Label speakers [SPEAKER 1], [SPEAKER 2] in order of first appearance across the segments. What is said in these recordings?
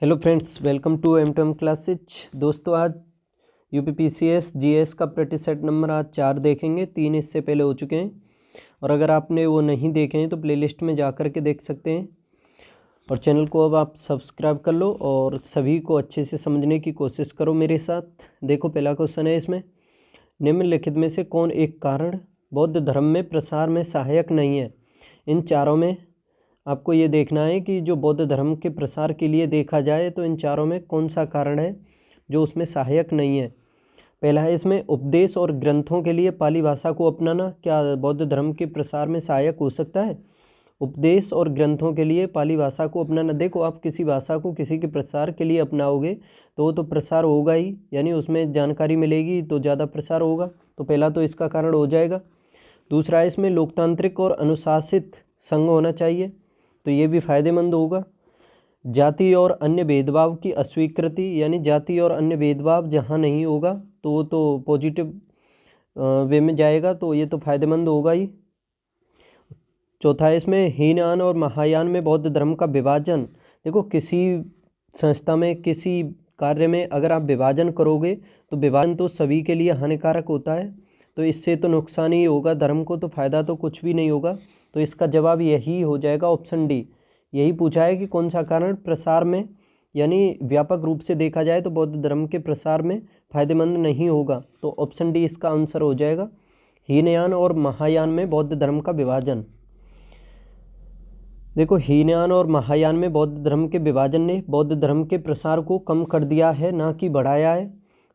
[SPEAKER 1] Hello friends, welcome to M2M classes. दोस्तों, आज UPPCS GS का प्रैक्टिस सेट नंबर आज 4 देखेंगे। 3 इससे पहले हो चुके हैं और अगर आपने वो नहीं देखे हैं तो प्लेलिस्ट में जा कर के देख सकते हैं। और चैनल को अब आप सब्सक्राइब कर लो और सभी को अच्छे से समझने की कोशिश करो मेरे साथ। देखो, पहला क्वेश्चन है इसमें, निम्नलिखित में से कौन एक कारण बौद्ध धर्म में प्रसार में सहायक नहीं है। इन चारों में आपको ये देखना है कि जो बौद्ध धर्म के प्रसार के लिए देखा जाए तो इन चारों में कौन सा कारण है जो उसमें सहायक नहीं है। पहला है इसमें, उपदेश और ग्रंथों के लिए पाली भाषा को अपनाना क्या बौद्ध धर्म के प्रसार में सहायक हो सकता है। उपदेश और ग्रंथों के लिए पाली भाषा को अपनाना, देखो आप किसी भाषा को किसी के प्रसार के लिए अपनाओगे तो वो तो प्रसार होगा ही, यानी उसमें जानकारी मिलेगी तो ज़्यादा प्रसार होगा। तो पहला तो इसका कारण हो जाएगा। दूसरा है इसमें, लोकतांत्रिक और अनुशासित संघ होना चाहिए, तो ये भी फायदेमंद होगा। जाति और अन्य भेदभाव की अस्वीकृति, यानी जाति और अन्य भेदभाव जहाँ नहीं होगा तो वो तो पॉजिटिव वे में जाएगा, तो ये तो फायदेमंद होगा ही। चौथा है इसमें, हीनयान और महायान में बौद्ध धर्म का विभाजन। देखो, किसी संस्था में किसी कार्य में अगर आप विभाजन करोगे तो विभाजन तो सभी के लिए हानिकारक होता है, तो इससे तो नुकसान ही होगा धर्म को, तो फायदा तो कुछ भी नहीं होगा। तो इसका जवाब यही हो जाएगा, ऑप्शन डी। यही पूछा है कि कौन सा कारण प्रसार में, यानी व्यापक रूप से देखा जाए तो बौद्ध धर्म के प्रसार में फायदेमंद नहीं होगा, तो ऑप्शन डी इसका आंसर हो जाएगा, हीनयान और महायान में बौद्ध धर्म का विभाजन। देखो, हीनयान और महायान में बौद्ध धर्म के विभाजन ने बौद्ध धर्म के प्रसार को कम कर दिया है, ना कि बढ़ाया है।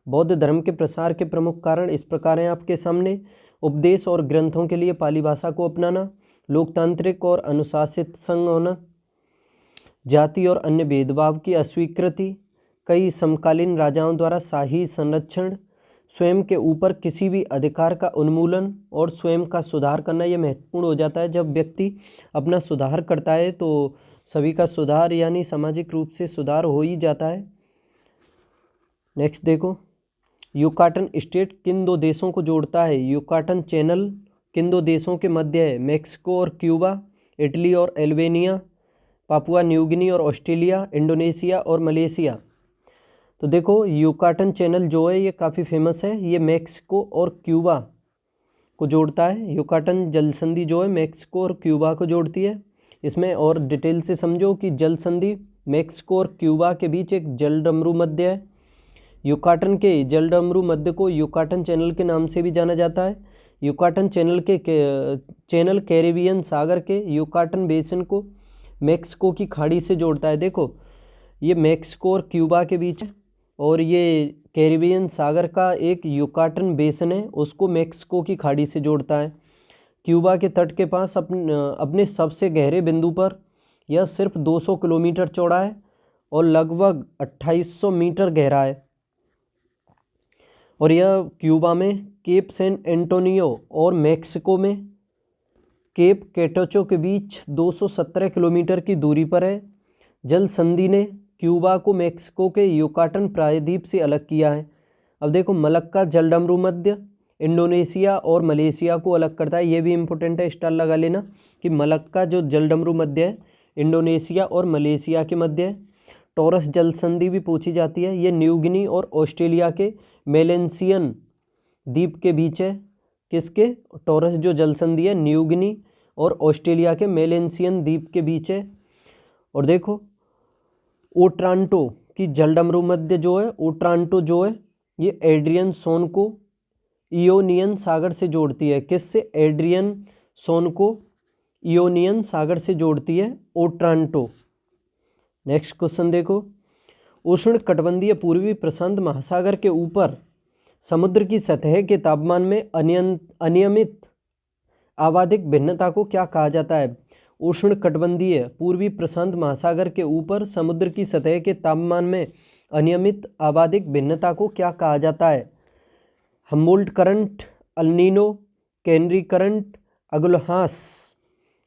[SPEAKER 1] बौद्ध धर्म के प्रसार के प्रमुख कारण इस प्रकार हैं आपके सामने, उपदेश और ग्रंथों के लिए पाली भाषा को अपनाना, लोकतांत्रिक और अनुशासित संघ होना, जाति और अन्य भेदभाव की अस्वीकृति, कई समकालीन राजाओं द्वारा शाही संरक्षण, स्वयं के ऊपर किसी भी अधिकार का उन्मूलन और स्वयं का सुधार करना। ये महत्वपूर्ण हो जाता है, जब व्यक्ति अपना सुधार करता है तो सभी का सुधार, यानी सामाजिक रूप से सुधार हो ही जाता है। नेक्स्ट देखो, युकाटन स्टेट किन दो देशों को जोड़ता है। युकाटन चैनल किन दो देशों के मध्य है, मैक्सिको और क्यूबा, इटली और एल्बेनिया, पापुआ न्यू गिनी और ऑस्ट्रेलिया, इंडोनेशिया और मलेशिया। तो देखो, युकाटन चैनल जो है ये काफ़ी फेमस है, ये मैक्सिको और क्यूबा को जोड़ता है। युकाटन जल संधि जो है मैक्सिको और क्यूबा को जोड़ती है। इसमें और डिटेल से समझो कि जल संधि मैक्सिको और क्यूबा के बीच एक जलडमरू मध्य है। युकाटन के जलडमरू मध्य को युकाटन चैनल के नाम से भी जाना जाता है। युकाटन चैनल कैरिबियन सागर के युकाटन बेसिन को मैक्सिको की खाड़ी से जोड़ता है। देखो, ये मैक्सिको और क्यूबा के बीच है और ये कैरिबियन सागर का एक युकाटन बेसिन है, उसको मैक्सिको की खाड़ी से जोड़ता है। क्यूबा के तट के पास अपने सबसे गहरे बिंदु पर यह सिर्फ 200 किलोमीटर चौड़ा है और लगभग 2800 मीटर गहरा है। और यह क्यूबा में केप सैन एंटोनियो और मैक्सिको में केप कैटोचो के बीच 217 किलोमीटर की दूरी पर है। जल संधि ने क्यूबा को मैक्सिको के युकाटन प्रायद्वीप से अलग किया है। अब देखो, मलक्का जलडमरू मध्य इंडोनेशिया और मलेशिया को अलग करता है। ये भी इम्पोर्टेंट है, स्टार लगा लेना कि मलक्का जो जलडमरू मध्य है इंडोनेशिया और मलेशिया के मध्य है। टॉरस जल संधि भी पूछी जाती है, ये न्यू गिनी और ऑस्ट्रेलिया के मेलेशियन द्वीप के बीच है। किसके? टॉरस जो जल संधि है न्यू गिनी और ऑस्ट्रेलिया के मेलेशियन द्वीप के बीच है। और देखो, ओट्रांटो की जलडमरू मध्य जो है, ओट्रांटो जो है ये एड्रियन सोन को इयोनियन सागर से जोड़ती है। किससे? एड्रियन सोन को इयोनियन सागर से जोड़ती है ओट्रांटो। नेक्स्ट क्वेश्चन देखो, उष्ण कटिबंधीय पूर्वी प्रशांत महासागर के ऊपर समुद्र की सतह के तापमान में अनियमित आवधिक भिन्नता को क्या कहा जाता है। उष्ण कटिबंधीय पूर्वी प्रशांत महासागर के ऊपर समुद्र की सतह के तापमान में अनियमित आवधिक भिन्नता को क्या कहा जाता है। Humboldt current, El Niño, canary current, Agulhas.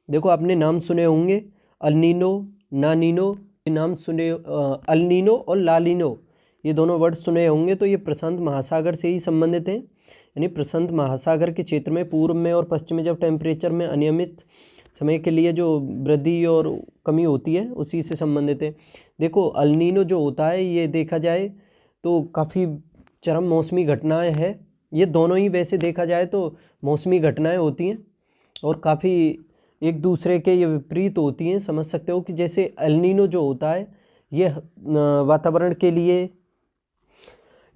[SPEAKER 1] देखो, आपने नाम सुने होंगे, अल्नीनो, नानीनो नाम सुने, अल्नीनो और लालीनो ये दोनों वर्ड सुने होंगे। तो ये प्रशांत महासागर से ही संबंधित हैं, यानी प्रशांत महासागर के क्षेत्र में पूर्व में और पश्चिम में जब टेम्परेचर में अनियमित समय के लिए जो वृद्धि और कमी होती है उसी से संबंधित है। देखो अल नीनो जो होता है ये देखा जाए तो काफ़ी चरम मौसमी घटनाएं हैं। ये दोनों ही वैसे देखा जाए तो मौसमी घटनाएं होती हैं और काफ़ी एक दूसरे के ये विपरीत होती हैं। समझ सकते हो कि जैसे एल नीनो जो होता है ये वातावरण के लिए,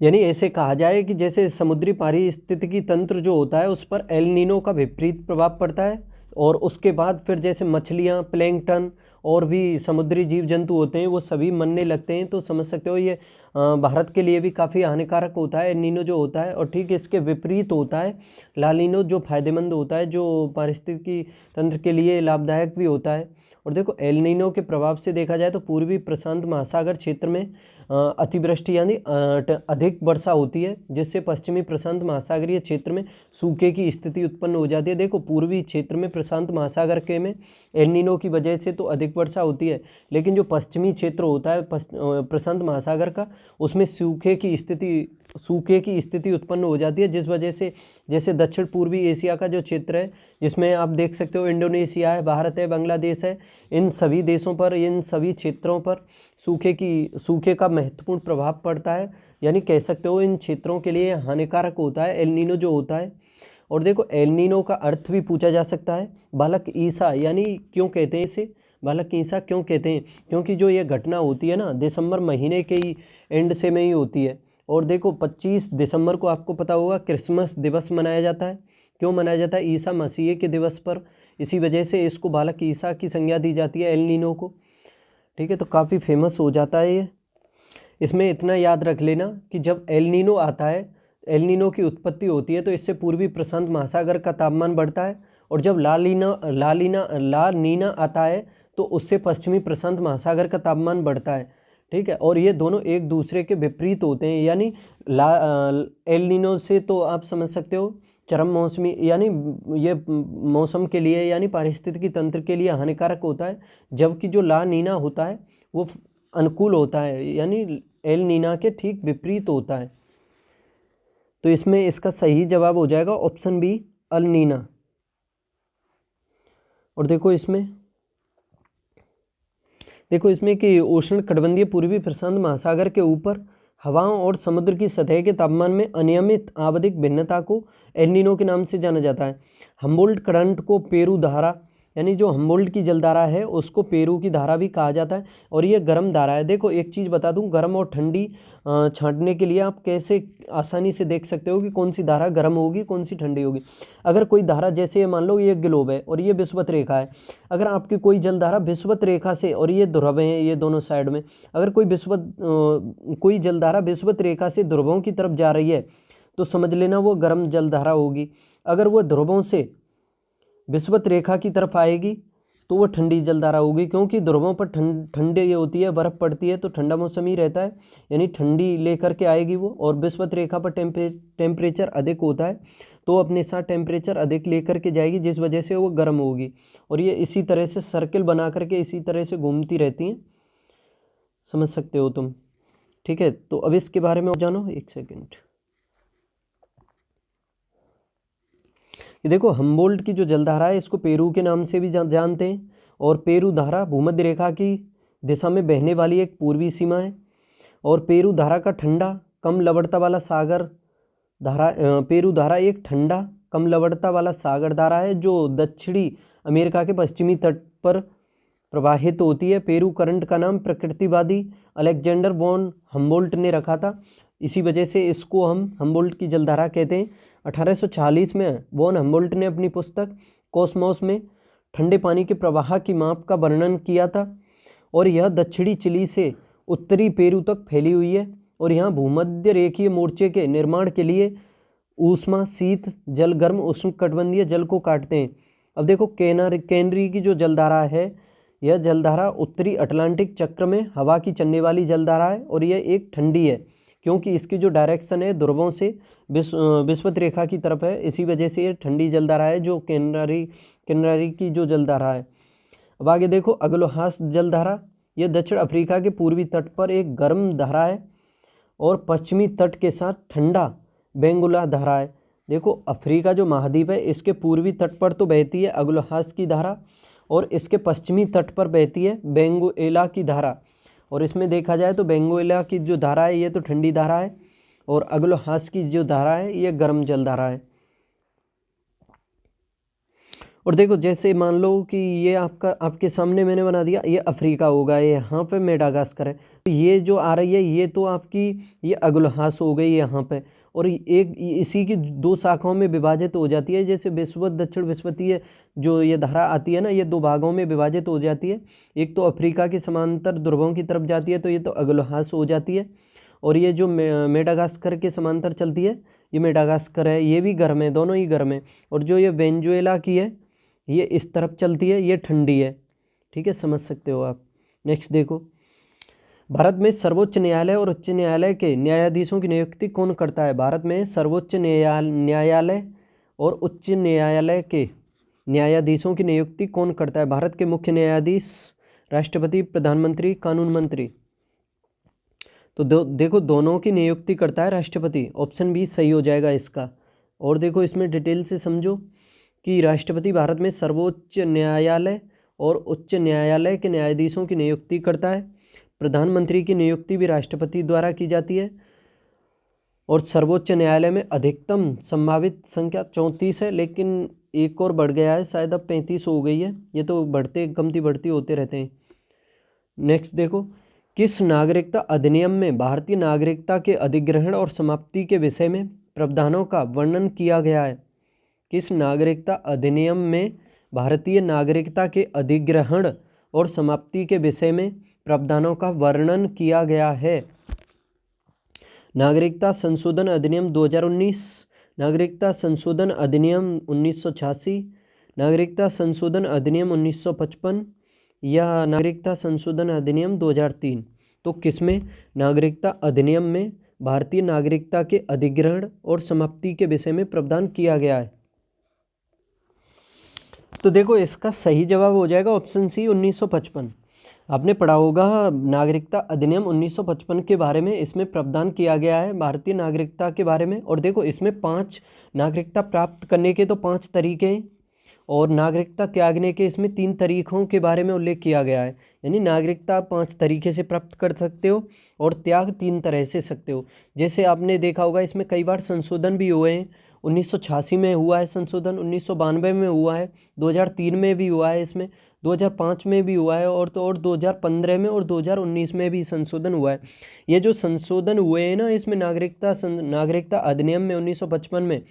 [SPEAKER 1] यानी ऐसे कहा जाए कि जैसे समुद्री पारिस्थितिकी तंत्र जो होता है उस पर एल नीनो का विपरीत प्रभाव पड़ता है। और उसके बाद फिर जैसे मछलियाँ, प्लैंकटन और भी समुद्री जीव जंतु होते हैं वो सभी मरने लगते हैं। तो समझ सकते हो ये भारत के लिए भी काफ़ी हानिकारक होता है एल नीनो जो होता है। और ठीक इसके विपरीत होता है ला नीनो जो फायदेमंद होता है, जो पारिस्थितिकी तंत्र के लिए लाभदायक भी होता है। और देखो एल नीनो के प्रभाव से देखा जाए तो पूर्वी प्रशांत महासागर क्षेत्र में अतिवृष्टि यानी अधिक वर्षा होती है, जिससे पश्चिमी प्रशांत महासागरीय क्षेत्र में सूखे की स्थिति उत्पन्न हो जाती है। देखो पूर्वी क्षेत्र में प्रशांत महासागर के में एल नीनो की वजह से तो अधिक वर्षा होती है, लेकिन जो पश्चिमी क्षेत्र होता है प्रशांत महासागर का उसमें सूखे की स्थिति उत्पन्न हो जाती है, जिस वजह से जैसे दक्षिण पूर्वी एशिया का जो क्षेत्र है जिसमें आप देख सकते हो इंडोनेशिया है, भारत है, बांग्लादेश है, इन सभी देशों पर, इन सभी क्षेत्रों पर सूखे का महत्वपूर्ण प्रभाव पड़ता है। यानी कह सकते हो इन क्षेत्रों के लिए हानिकारक होता है एल नीनो जो होता है। और देखो एल नीनो का अर्थ भी पूछा जा सकता है। बालक ईसा यानी क्यों कहते हैं इसे बालक ईसा क्यों कहते हैं? क्योंकि जो ये घटना होती है ना दिसंबर महीने के ही एंड से में ही होती है। और देखो 25 दिसंबर को आपको पता होगा क्रिसमस दिवस मनाया जाता है। क्यों मनाया जाता है? ईसा मसीह के दिवस पर। इसी वजह से इसको बालक ईसा की संज्ञा दी जाती है एल नीनो को। ठीक है, तो काफ़ी फेमस हो जाता है ये। इसमें इतना याद रख लेना कि जब एल नीनो आता है, एल नीनो की उत्पत्ति होती है तो इससे पूर्वी प्रशांत महासागर का तापमान बढ़ता है। और जब ला नीना आता है तो उससे पश्चिमी प्रशांत महासागर का तापमान बढ़ता है। ठीक है, और ये दोनों एक दूसरे के विपरीत होते हैं। यानी एल नीनो से तो आप समझ सकते हो चरम मौसमी, यानी ये मौसम के लिए यानी पारिस्थितिकी तंत्र के लिए हानिकारक होता है, जबकि जो ला नीना होता है वो अनुकूल होता है, यानी एल नीना के ठीक विपरीत होता है। तो इसमें इसका सही जवाब हो जाएगा ऑप्शन बी अल नीना। और देखो इसमें कि उष्ण कटिबंधीय पूर्वी प्रशांत महासागर के ऊपर हवाओं और समुद्र की सतह के तापमान में अनियमित आवधिक भिन्नता को एल नीनो के नाम से जाना जाता है। हम्बोल्ट करंट को पेरू धारा, यानी जो हम्बोल्ट की जलधारा है उसको पेरू की धारा भी कहा जाता है। और ये गर्म धारा है। देखो एक चीज़ बता दूं, गर्म और ठंडी छांटने के लिए आप कैसे आसानी से देख सकते हो कि कौन सी धारा गर्म होगी कौन सी ठंडी होगी। अगर कोई धारा, जैसे ये मान लो ये ग्लोब है और ये विषुवत रेखा है, अगर आपकी कोई जलधारा विषुवत रेखा से, और ये ध्रुव हैं ये दोनों साइड में, अगर कोई जलधारा विषुवत रेखा से ध्रुवों की तरफ जा रही है तो समझ लेना वो गर्म जलधारा होगी। अगर वो ध्रुवों से विषुवत रेखा की तरफ आएगी तो वो ठंडी जलधारा होगी, क्योंकि ध्रुवों पर ठंडी होती है, बर्फ़ पड़ती है तो ठंडा मौसम ही रहता है, यानी ठंडी लेकर के आएगी वो। और विषुवत रेखा पर टेम्परेचर अधिक होता है तो अपने साथ टेम्परेचर अधिक लेकर के जाएगी, जिस वजह से वो गर्म होगी। और ये इसी तरह से सर्किल बना करके इसी तरह से घूमती रहती हैं, समझ सकते हो तुम। ठीक है, तो अब इसके बारे में जानो। एक सेकेंड, ये देखो हम्बोल्ट की जो जलधारा है इसको पेरू के नाम से भी जानते हैं। और पेरू धारा भूमध्य रेखा की दिशा में बहने वाली एक पूर्वी सीमा है। और पेरू धारा का ठंडा कम लवणता वाला पेरू धारा एक ठंडा कम लवणता वाला सागर धारा है जो दक्षिणी अमेरिका के पश्चिमी तट पर प्रवाहित होती है। पेरू करंट का नाम प्रकृतिवादी अलेक्जेंडर वॉन हम्बोल्ट ने रखा था, इसी वजह से इसको हम हम्बोल्ट की जलधारा कहते हैं। 1840 में वॉन हम्बोल्ट ने अपनी पुस्तक कॉस्मोस में ठंडे पानी के प्रवाह की माप का वर्णन किया था। और यह दक्षिणी चिली से उत्तरी पेरू तक फैली हुई है। और यहाँ भूमध्य रेखीय मोर्चे के निर्माण के लिए ऊष्मा, शीत जल, गर्म उष्णकटिबंधीय जल को काटते हैं। अब देखो कैनरी की जो जलधारा है, यह जलधारा उत्तरी अटलांटिक चक्र में हवा की चलने वाली जलधारा है। और यह एक ठंडी है क्योंकि इसकी जो डायरेक्शन है ध्रुवों से विषुवत रेखा की तरफ है, इसी वजह से ये ठंडी जलधारा है जो कैनरी की जो जलधारा है। अब आगे देखो अगलोहास जलधारा, यह दक्षिण अफ्रीका के पूर्वी तट पर एक गर्म धारा है और पश्चिमी तट के साथ ठंडा बेंगुला धारा है। देखो अफ्रीका जो महाद्वीप है इसके पूर्वी तट पर तो बहती है अगलोहास की धारा, और इसके पश्चिमी तट पर बहती है वेनेजुएला की धारा। और इसमें देखा जाए तो वेनेजुएला की जो धारा है ये तो ठंडी धारा है, और अग्लोहास की जो धारा है ये गर्म जल धारा है। और देखो जैसे मान लो कि ये आपके सामने मैंने बना दिया, ये अफ्रीका होगा, ये यहाँ पे मेडागास्कर है, तो ये जो आ रही है ये तो आपकी ये अग्लोहास हो गई यहाँ पे, और एक इसी की दो शाखाओं में विभाजित हो जाती है। जैसे विषुवत दक्षिण विषुवतीय जो ये धारा आती है ना, ये दो भागों में विभाजित हो जाती है। एक तो अफ्रीका के समांतर ध्रुवों की तरफ जाती है, तो ये तो अग्लोहास हो जाती है, और ये जो मेडागास्कर के समांतर चलती है ये मेडागास्कर है, ये भी गर्म है, दोनों ही गर्म है। और जो ये वेनेजुएला की है ये इस तरफ चलती है, ये ठंडी है। ठीक है, समझ सकते हो आप। नेक्स्ट देखो, भारत में सर्वोच्च न्यायालय और उच्च न्यायालय के न्यायाधीशों की नियुक्ति कौन करता है? भारत में सर्वोच्च न्यायालय और उच्च न्यायालय के न्यायाधीशों की नियुक्ति कौन करता है? भारत के मुख्य न्यायाधीश, राष्ट्रपति, प्रधानमंत्री, कानून मंत्री। तो देखो दोनों की नियुक्ति करता है राष्ट्रपति, ऑप्शन बी सही हो जाएगा इसका। और देखो इसमें डिटेल से समझो कि राष्ट्रपति भारत में सर्वोच्च न्यायालय और उच्च न्यायालय के न्यायाधीशों की नियुक्ति करता है। प्रधानमंत्री की नियुक्ति भी राष्ट्रपति द्वारा की जाती है। और सर्वोच्च न्यायालय में अधिकतम संभावित संख्या 34 है, लेकिन एक और बढ़ गया है, शायद अब 35 हो गई है। ये तो बढ़ते कमती होते रहते हैं। नेक्स्ट देखो, किस नागरिकता अधिनियम में भारतीय नागरिकता के अधिग्रहण और समाप्ति के विषय में प्रावधानों का वर्णन किया गया है? किस नागरिकता अधिनियम में भारतीय नागरिकता के अधिग्रहण और समाप्ति के विषय में प्रावधानों का वर्णन किया गया है? नागरिकता संशोधन अधिनियम 2019, नागरिकता संशोधन अधिनियम 1986, नागरिकता संशोधन अधिनियम 1955 या नागरिकता संशोधन अधिनियम 2003। तो किसमें नागरिकता अधिनियम में भारतीय नागरिकता के अधिग्रहण और समाप्ति के विषय में प्रावधान किया गया है? तो देखो इसका सही जवाब हो जाएगा ऑप्शन सी 1955। आपने पढ़ा होगा नागरिकता अधिनियम 1955 के बारे में, इसमें प्रावधान किया गया है भारतीय नागरिकता के बारे में। और देखो इसमें 5 नागरिकता प्राप्त करने के तो 5 तरीके हैं, और नागरिकता त्यागने के इसमें 3 तरीकों के बारे में उल्लेख किया गया है। यानी नागरिकता 5 तरीके से प्राप्त कर सकते हो और त्याग 3 तरह से सकते हो। जैसे आपने देखा होगा इसमें कई बार संशोधन भी हुए हैं। 1986 में हुआ है संशोधन, 1992 में हुआ है, 2003 में भी हुआ है, इसमें 2005 में भी हुआ है, और 2015 में और 2019 में भी संशोधन हुआ है। ये जो संशोधन हुए हैं ना इसमें नागरिकता अधिनियम में 1955 में,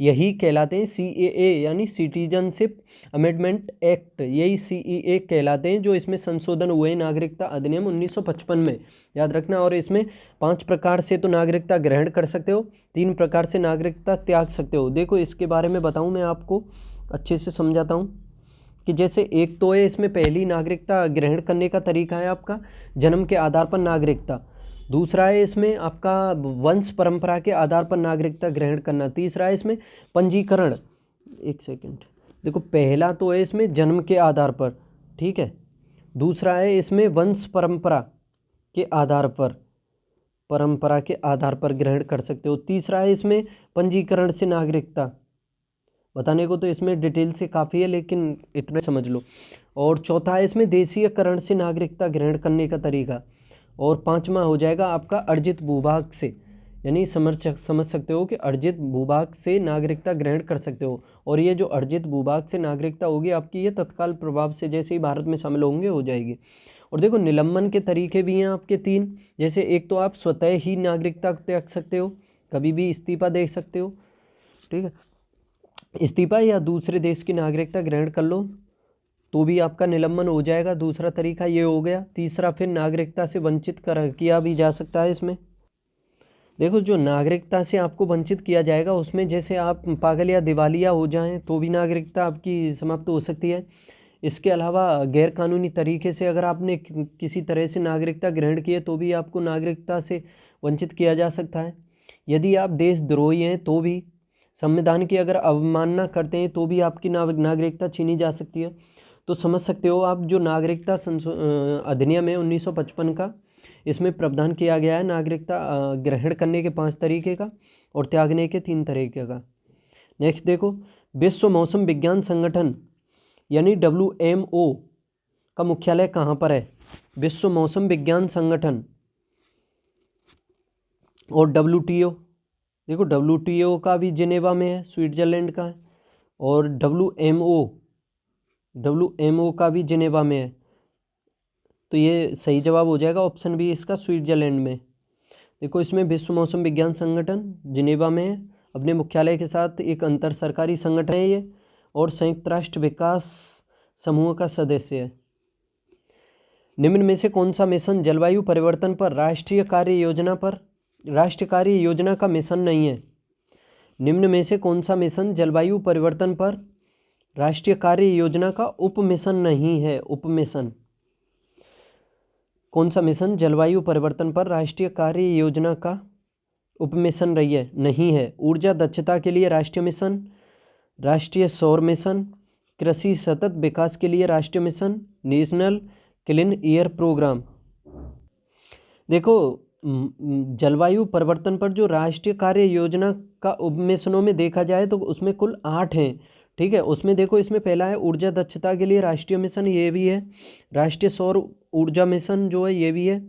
[SPEAKER 1] यही कहलाते हैं CAA यानी सिटीजनशिप अमेंडमेंट एक्ट। यही CEA कहलाते हैं जो इसमें संशोधन हुए हैं नागरिकता अधिनियम 1955 में, याद रखना। और इसमें 5 प्रकार से तो नागरिकता ग्रहण कर सकते हो, 3 प्रकार से नागरिकता त्याग सकते हो। देखो इसके बारे में बताऊं, मैं आपको अच्छे से समझाता हूं कि जैसे एक तो है इसमें पहली नागरिकता ग्रहण करने का तरीका है आपका जन्म के आधार पर नागरिकता। दूसरा है इसमें आपका वंश परंपरा के आधार पर नागरिकता ग्रहण करना। तीसरा है इसमें पंजीकरण। एक सेकंड, देखो पहला तो है इसमें जन्म के आधार पर, ठीक है। दूसरा है इसमें वंश परंपरा के आधार पर ग्रहण कर सकते हो। तीसरा है इसमें पंजीकरण से नागरिकता। बताने को तो इसमें डिटेल से काफ़ी है, लेकिन इतना समझ लो। और चौथा है इसमें देशीयकरण से नागरिकता ग्रहण करने का तरीका। और पांचवा हो जाएगा आपका अर्जित भूभाग से, यानी समझ सकते हो कि अर्जित भूभाग से नागरिकता ग्रहण कर सकते हो। और ये जो अर्जित भूभाग से नागरिकता होगी आपकी, ये तत्काल प्रभाव से जैसे ही भारत में शामिल होंगे हो जाएगी। और देखो निलंबन के तरीके भी हैं आपके 3। जैसे एक तो आप स्वतः ही नागरिकता त्याग सकते हो, कभी भी इस्तीफा दे सकते हो, ठीक है। इस्तीफा या दूसरे देश की नागरिकता ग्रहण कर लो तो भी आपका निलंबन हो जाएगा। दूसरा तरीका ये हो गया। तीसरा फिर नागरिकता से वंचित किया भी जा सकता है। इसमें देखो जो नागरिकता से आपको वंचित किया जाएगा उसमें जैसे आप पागल या दिवालिया हो जाएं तो भी नागरिकता आपकी समाप्त हो सकती है। इसके अलावा गैरकानूनी तरीके से अगर आपने किसी तरह से नागरिकता ग्रहण की है तो भी आपको नागरिकता से वंचित किया जा सकता है। यदि आप देशद्रोही हैं तो भी, संविधान की अगर अवमानना करते हैं तो भी आपकी नागरिकता छीनी जा सकती है। तो समझ सकते हो आप जो नागरिकता अधिनियम है 1955 का, इसमें प्रावधान किया गया है नागरिकता ग्रहण करने के 5 तरीके का और त्यागने के 3 तरीके का। नेक्स्ट देखो, विश्व मौसम विज्ञान संगठन यानी WMO का मुख्यालय कहाँ पर है? विश्व मौसम विज्ञान संगठन। और WTO, देखो WTO का भी जिनेवा में है, स्विट्जरलैंड का है। और WMO का भी जिनेवा में है। तो ये सही जवाब हो जाएगा ऑप्शन बी इसका, स्विट्जरलैंड में। देखो इसमें विश्व मौसम विज्ञान संगठन जिनेवा में है, अपने मुख्यालय के साथ एक अंतर सरकारी संगठन है ये, और संयुक्त राष्ट्र विकास समूह का सदस्य है। निम्न में से कौन सा मिशन जलवायु परिवर्तन पर राष्ट्रीय कार्य योजना का मिशन नहीं है? निम्न में से कौन सा मिशन जलवायु परिवर्तन पर राष्ट्रीय कार्य योजना का उप मिशन नहीं है? उप मिशन कौन सा मिशन जलवायु परिवर्तन पर राष्ट्रीय कार्य योजना का उप मिशन रही है? नहीं है। ऊर्जा दक्षता के लिए राष्ट्रीय मिशन, राष्ट्रीय सौर मिशन, कृषि सतत विकास के लिए राष्ट्रीय मिशन, नेशनल क्लीन एयर प्रोग्राम। देखो जलवायु परिवर्तन पर जो राष्ट्रीय कार्य योजना का उप मिशनों में देखा जाए तो उसमें कुल 8 हैं, ठीक है। उसमें देखो इसमें पहला है ऊर्जा दक्षता के लिए राष्ट्रीय मिशन, ये भी है। राष्ट्रीय सौर ऊर्जा मिशन जो है ये भी है,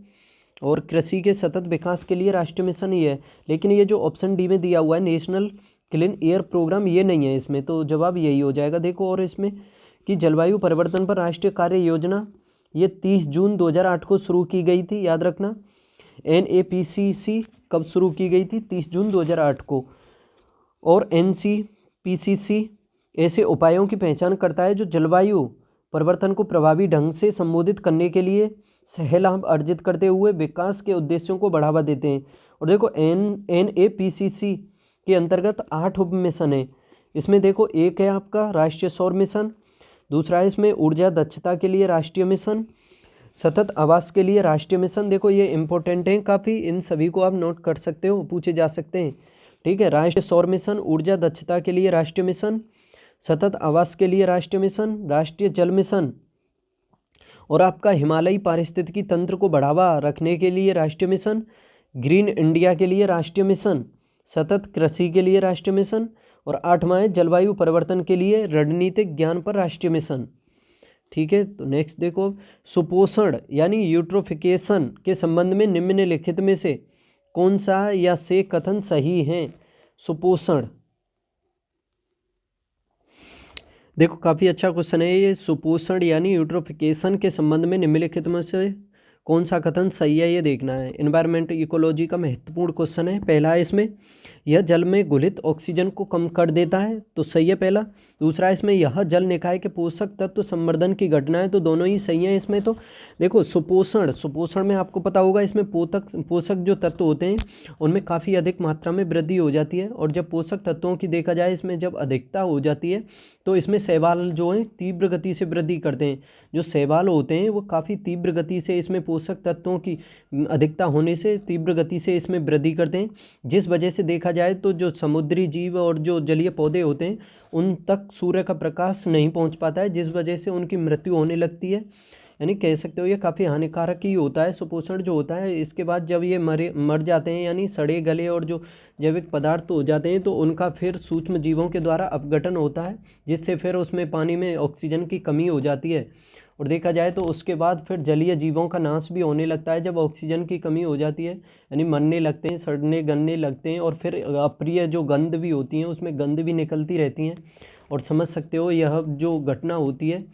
[SPEAKER 1] और कृषि के सतत विकास के लिए राष्ट्रीय मिशन ये है। लेकिन ये जो ऑप्शन डी में दिया हुआ है नेशनल क्लीन एयर प्रोग्राम, ये नहीं है इसमें, तो जवाब यही हो जाएगा। देखो और इसमें कि जलवायु परिवर्तन पर राष्ट्रीय कार्य योजना ये 30 जून 2008 को शुरू की गई थी, याद रखना। NAPCC कब शुरू की गई थी? 30 जून 2008 को। और NCPCC ऐसे उपायों की पहचान करता है जो जलवायु परिवर्तन को प्रभावी ढंग से संबोधित करने के लिए सह-लाभ अर्जित करते हुए विकास के उद्देश्यों को बढ़ावा देते हैं। और देखो NAPCC के अंतर्गत 8 उप मिशन है। इसमें देखो एक है आपका राष्ट्रीय सौर मिशन, दूसरा है इसमें ऊर्जा दक्षता के लिए राष्ट्रीय मिशन, सतत आवास के लिए राष्ट्रीय मिशन। देखो ये इंपॉर्टेंट हैं काफ़ी, इन सभी को आप नोट कर सकते हो, पूछे जा सकते हैं, ठीक है। राष्ट्रीय सौर मिशन, ऊर्जा दक्षता के लिए राष्ट्रीय मिशन, सतत आवास के लिए राष्ट्रीय मिशन, राष्ट्रीय जल मिशन, और आपका हिमालयी पारिस्थितिकी तंत्र को बढ़ावा रखने के लिए राष्ट्रीय मिशन, ग्रीन इंडिया के लिए राष्ट्रीय मिशन, सतत कृषि के लिए राष्ट्रीय मिशन, और 8वां है जलवायु परिवर्तन के लिए रणनीतिक ज्ञान पर राष्ट्रीय मिशन, ठीक है। तो नेक्स्ट देखो सुपोषण यानी यूट्रोफिकेशन के संबंध में निम्नलिखित में से कौन सा या से कथन सही है? सुपोषण, देखो काफ़ी अच्छा क्वेश्चन है ये। सुपोषण यानी यूट्रोफिकेशन के संबंध में निम्नलिखित में से कौन सा कथन सही है, ये देखना है। एनवायरमेंट इकोलॉजी का महत्वपूर्ण क्वेश्चन है। पहला है इसमें यह जल में घुलित ऑक्सीजन को कम कर देता है, तो सही है पहला। दूसरा इसमें यह जल निकाय के पोषक तत्व संवर्धन की घटना है, तो दोनों ही सही हैं इसमें। तो देखो सुपोषण में आपको पता होगा इसमें पोषक जो तत्व होते हैं उनमें काफ़ी अधिक मात्रा में वृद्धि हो जाती है, और जब पोषक तत्वों की देखा जाए इसमें जब अधिकता हो जाती है तो इसमें शैवाल जो हैं तीव्र गति से वृद्धि करते हैं। जो शैवाल होते हैं वो काफ़ी तीव्र गति से इसमें पोषक तत्वों की अधिकता होने से तीव्र गति से इसमें वृद्धि करते हैं, जिस वजह से देखा जाए तो जो समुद्री जीव और जो जलीय पौधे होते हैं उन तक सूर्य का प्रकाश नहीं पहुंच पाता है, जिस वजह से उनकी मृत्यु होने लगती है। यानी कह सकते हो ये काफ़ी हानिकारक ही होता है सुपोषण जो होता है। इसके बाद जब ये मर जाते हैं यानी सड़े गले और जो जैविक पदार्थ हो जाते हैं तो उनका फिर सूक्ष्म जीवों के द्वारा अपघटन होता है, जिससे फिर उसमें पानी में ऑक्सीजन की कमी हो जाती है। और देखा जाए तो उसके बाद फिर जलीय जीवों का नाश भी होने लगता है जब ऑक्सीजन की कमी हो जाती है, यानी मरने लगते हैं, सड़ने गलने लगते हैं, और फिर अप्रिय जो गंध भी होती हैं उसमें गंध भी निकलती रहती हैं। और समझ सकते हो यह जो घटना होती है,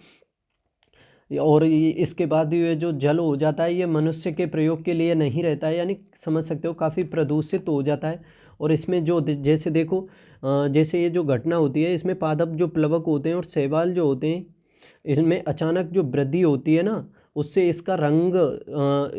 [SPEAKER 1] और इसके बाद ये जो जल हो जाता है ये मनुष्य के प्रयोग के लिए नहीं रहता है, यानी समझ सकते हो काफ़ी प्रदूषित हो जाता है। और इसमें जो जैसे देखो जैसे ये जो घटना होती है इसमें पादप जो प्लवक होते हैं और शैवाल जो होते हैं इसमें अचानक जो वृद्धि होती है ना, उससे इसका रंग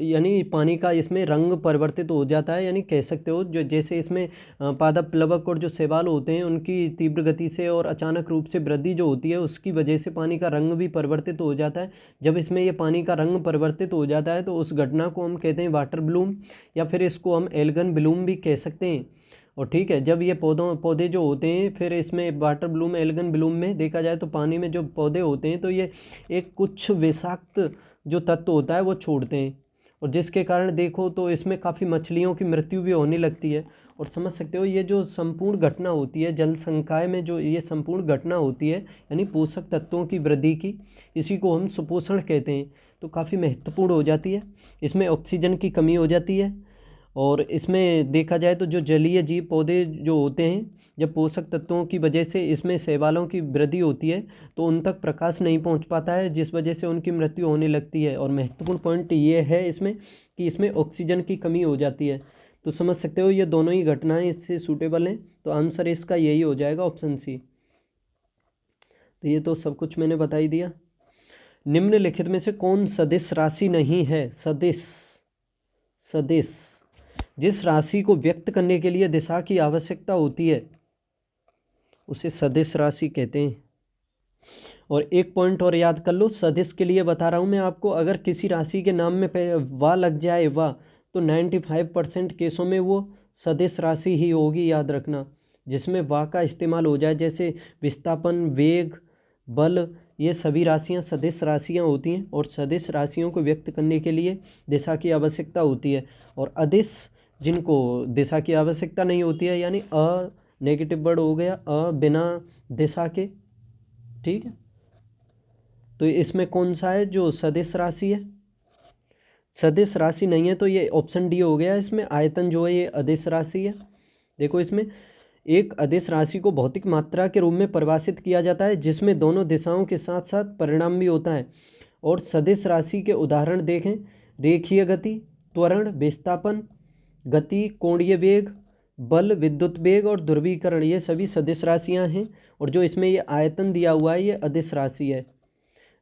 [SPEAKER 1] यानी पानी का इसमें रंग परिवर्तित हो जाता है। यानी कह सकते हो जो जैसे इसमें पादप प्लवक और जो शैवाल होते हैं उनकी तीव्र गति से और अचानक रूप से वृद्धि जो होती है उसकी वजह से पानी का रंग भी परिवर्तित हो जाता है। जब इसमें ये पानी का रंग परिवर्तित हो जाता है तो उस घटना को हम कहते हैं वाटर ब्लूम, या फिर इसको हम एल्गन ब्लूम भी कह सकते हैं। और ठीक है, जब ये पौधे जो होते हैं फिर इसमें वाटर ब्लूम एल्गन ब्लूम में देखा जाए तो पानी में जो पौधे होते हैं तो ये एक कुछ विषाक्त जो तत्व होता है वो छोड़ते हैं। और जिसके कारण देखो तो इसमें काफ़ी मछलियों की मृत्यु भी होने लगती है। और समझ सकते हो ये जो संपूर्ण घटना होती है जल संकाय में, जो ये संपूर्ण घटना होती है यानी पोषक तत्वों की वृद्धि की, इसी को हम सुपोषण कहते हैं, तो काफ़ी महत्वपूर्ण हो जाती है। इसमें ऑक्सीजन की कमी हो जाती है और इसमें देखा जाए तो जो जलीय जीव पौधे जो होते हैं, जब पोषक तत्वों की वजह से इसमें शैवालों की वृद्धि होती है तो उन तक प्रकाश नहीं पहुंच पाता है, जिस वजह से उनकी मृत्यु होने लगती है। और महत्वपूर्ण पॉइंट ये है इसमें कि इसमें ऑक्सीजन की कमी हो जाती है। तो समझ सकते हो ये दोनों ही घटनाएं इससे सूटेबल हैं, तो आंसर इसका यही हो जाएगा, ऑप्शन सी। तो ये तो सब कुछ मैंने बता ही दिया। निम्नलिखित में से कौन सदिश राशि नहीं है? सदिश जिस राशि को व्यक्त करने के लिए दिशा की आवश्यकता होती है उसे सदिश राशि कहते हैं। और एक पॉइंट और याद कर लो, सदिश के लिए बता रहा हूँ मैं आपको, अगर किसी राशि के नाम में वा लग जाए वा, तो 95% केसों में वो सदिश राशि ही होगी, याद रखना। जिसमें वा का इस्तेमाल हो जाए, जैसे विस्थापन, वेग, बल, ये सभी राशियाँ सदिश राशियाँ होती हैं और सदिश राशियों को व्यक्त करने के लिए दिशा की आवश्यकता होती है। और अदिश जिनको दिशा की आवश्यकता नहीं होती है, यानी अ नेगेटिव वर्ड हो गया, अ बिना दिशा के, ठीक है। तो इसमें कौन सा है जो सदिश राशि है? सदिश राशि नहीं है तो ये ऑप्शन डी हो गया। इसमें आयतन जो है ये अदिश राशि है। देखो इसमें एक अदिश राशि को भौतिक मात्रा के रूप में परिभाषित किया जाता है जिसमें दोनों दिशाओं के साथ साथ परिणाम भी होता है। और सदिश राशि के उदाहरण देखें, रेखीय गति, त्वरण, विस्थापन, गति, कोणीय वेग, बल, विद्युत वेग और ध्रुवीकरण, ये सभी सदिश राशियां हैं। और जो इसमें ये आयतन दिया हुआ है ये अदिश राशि है।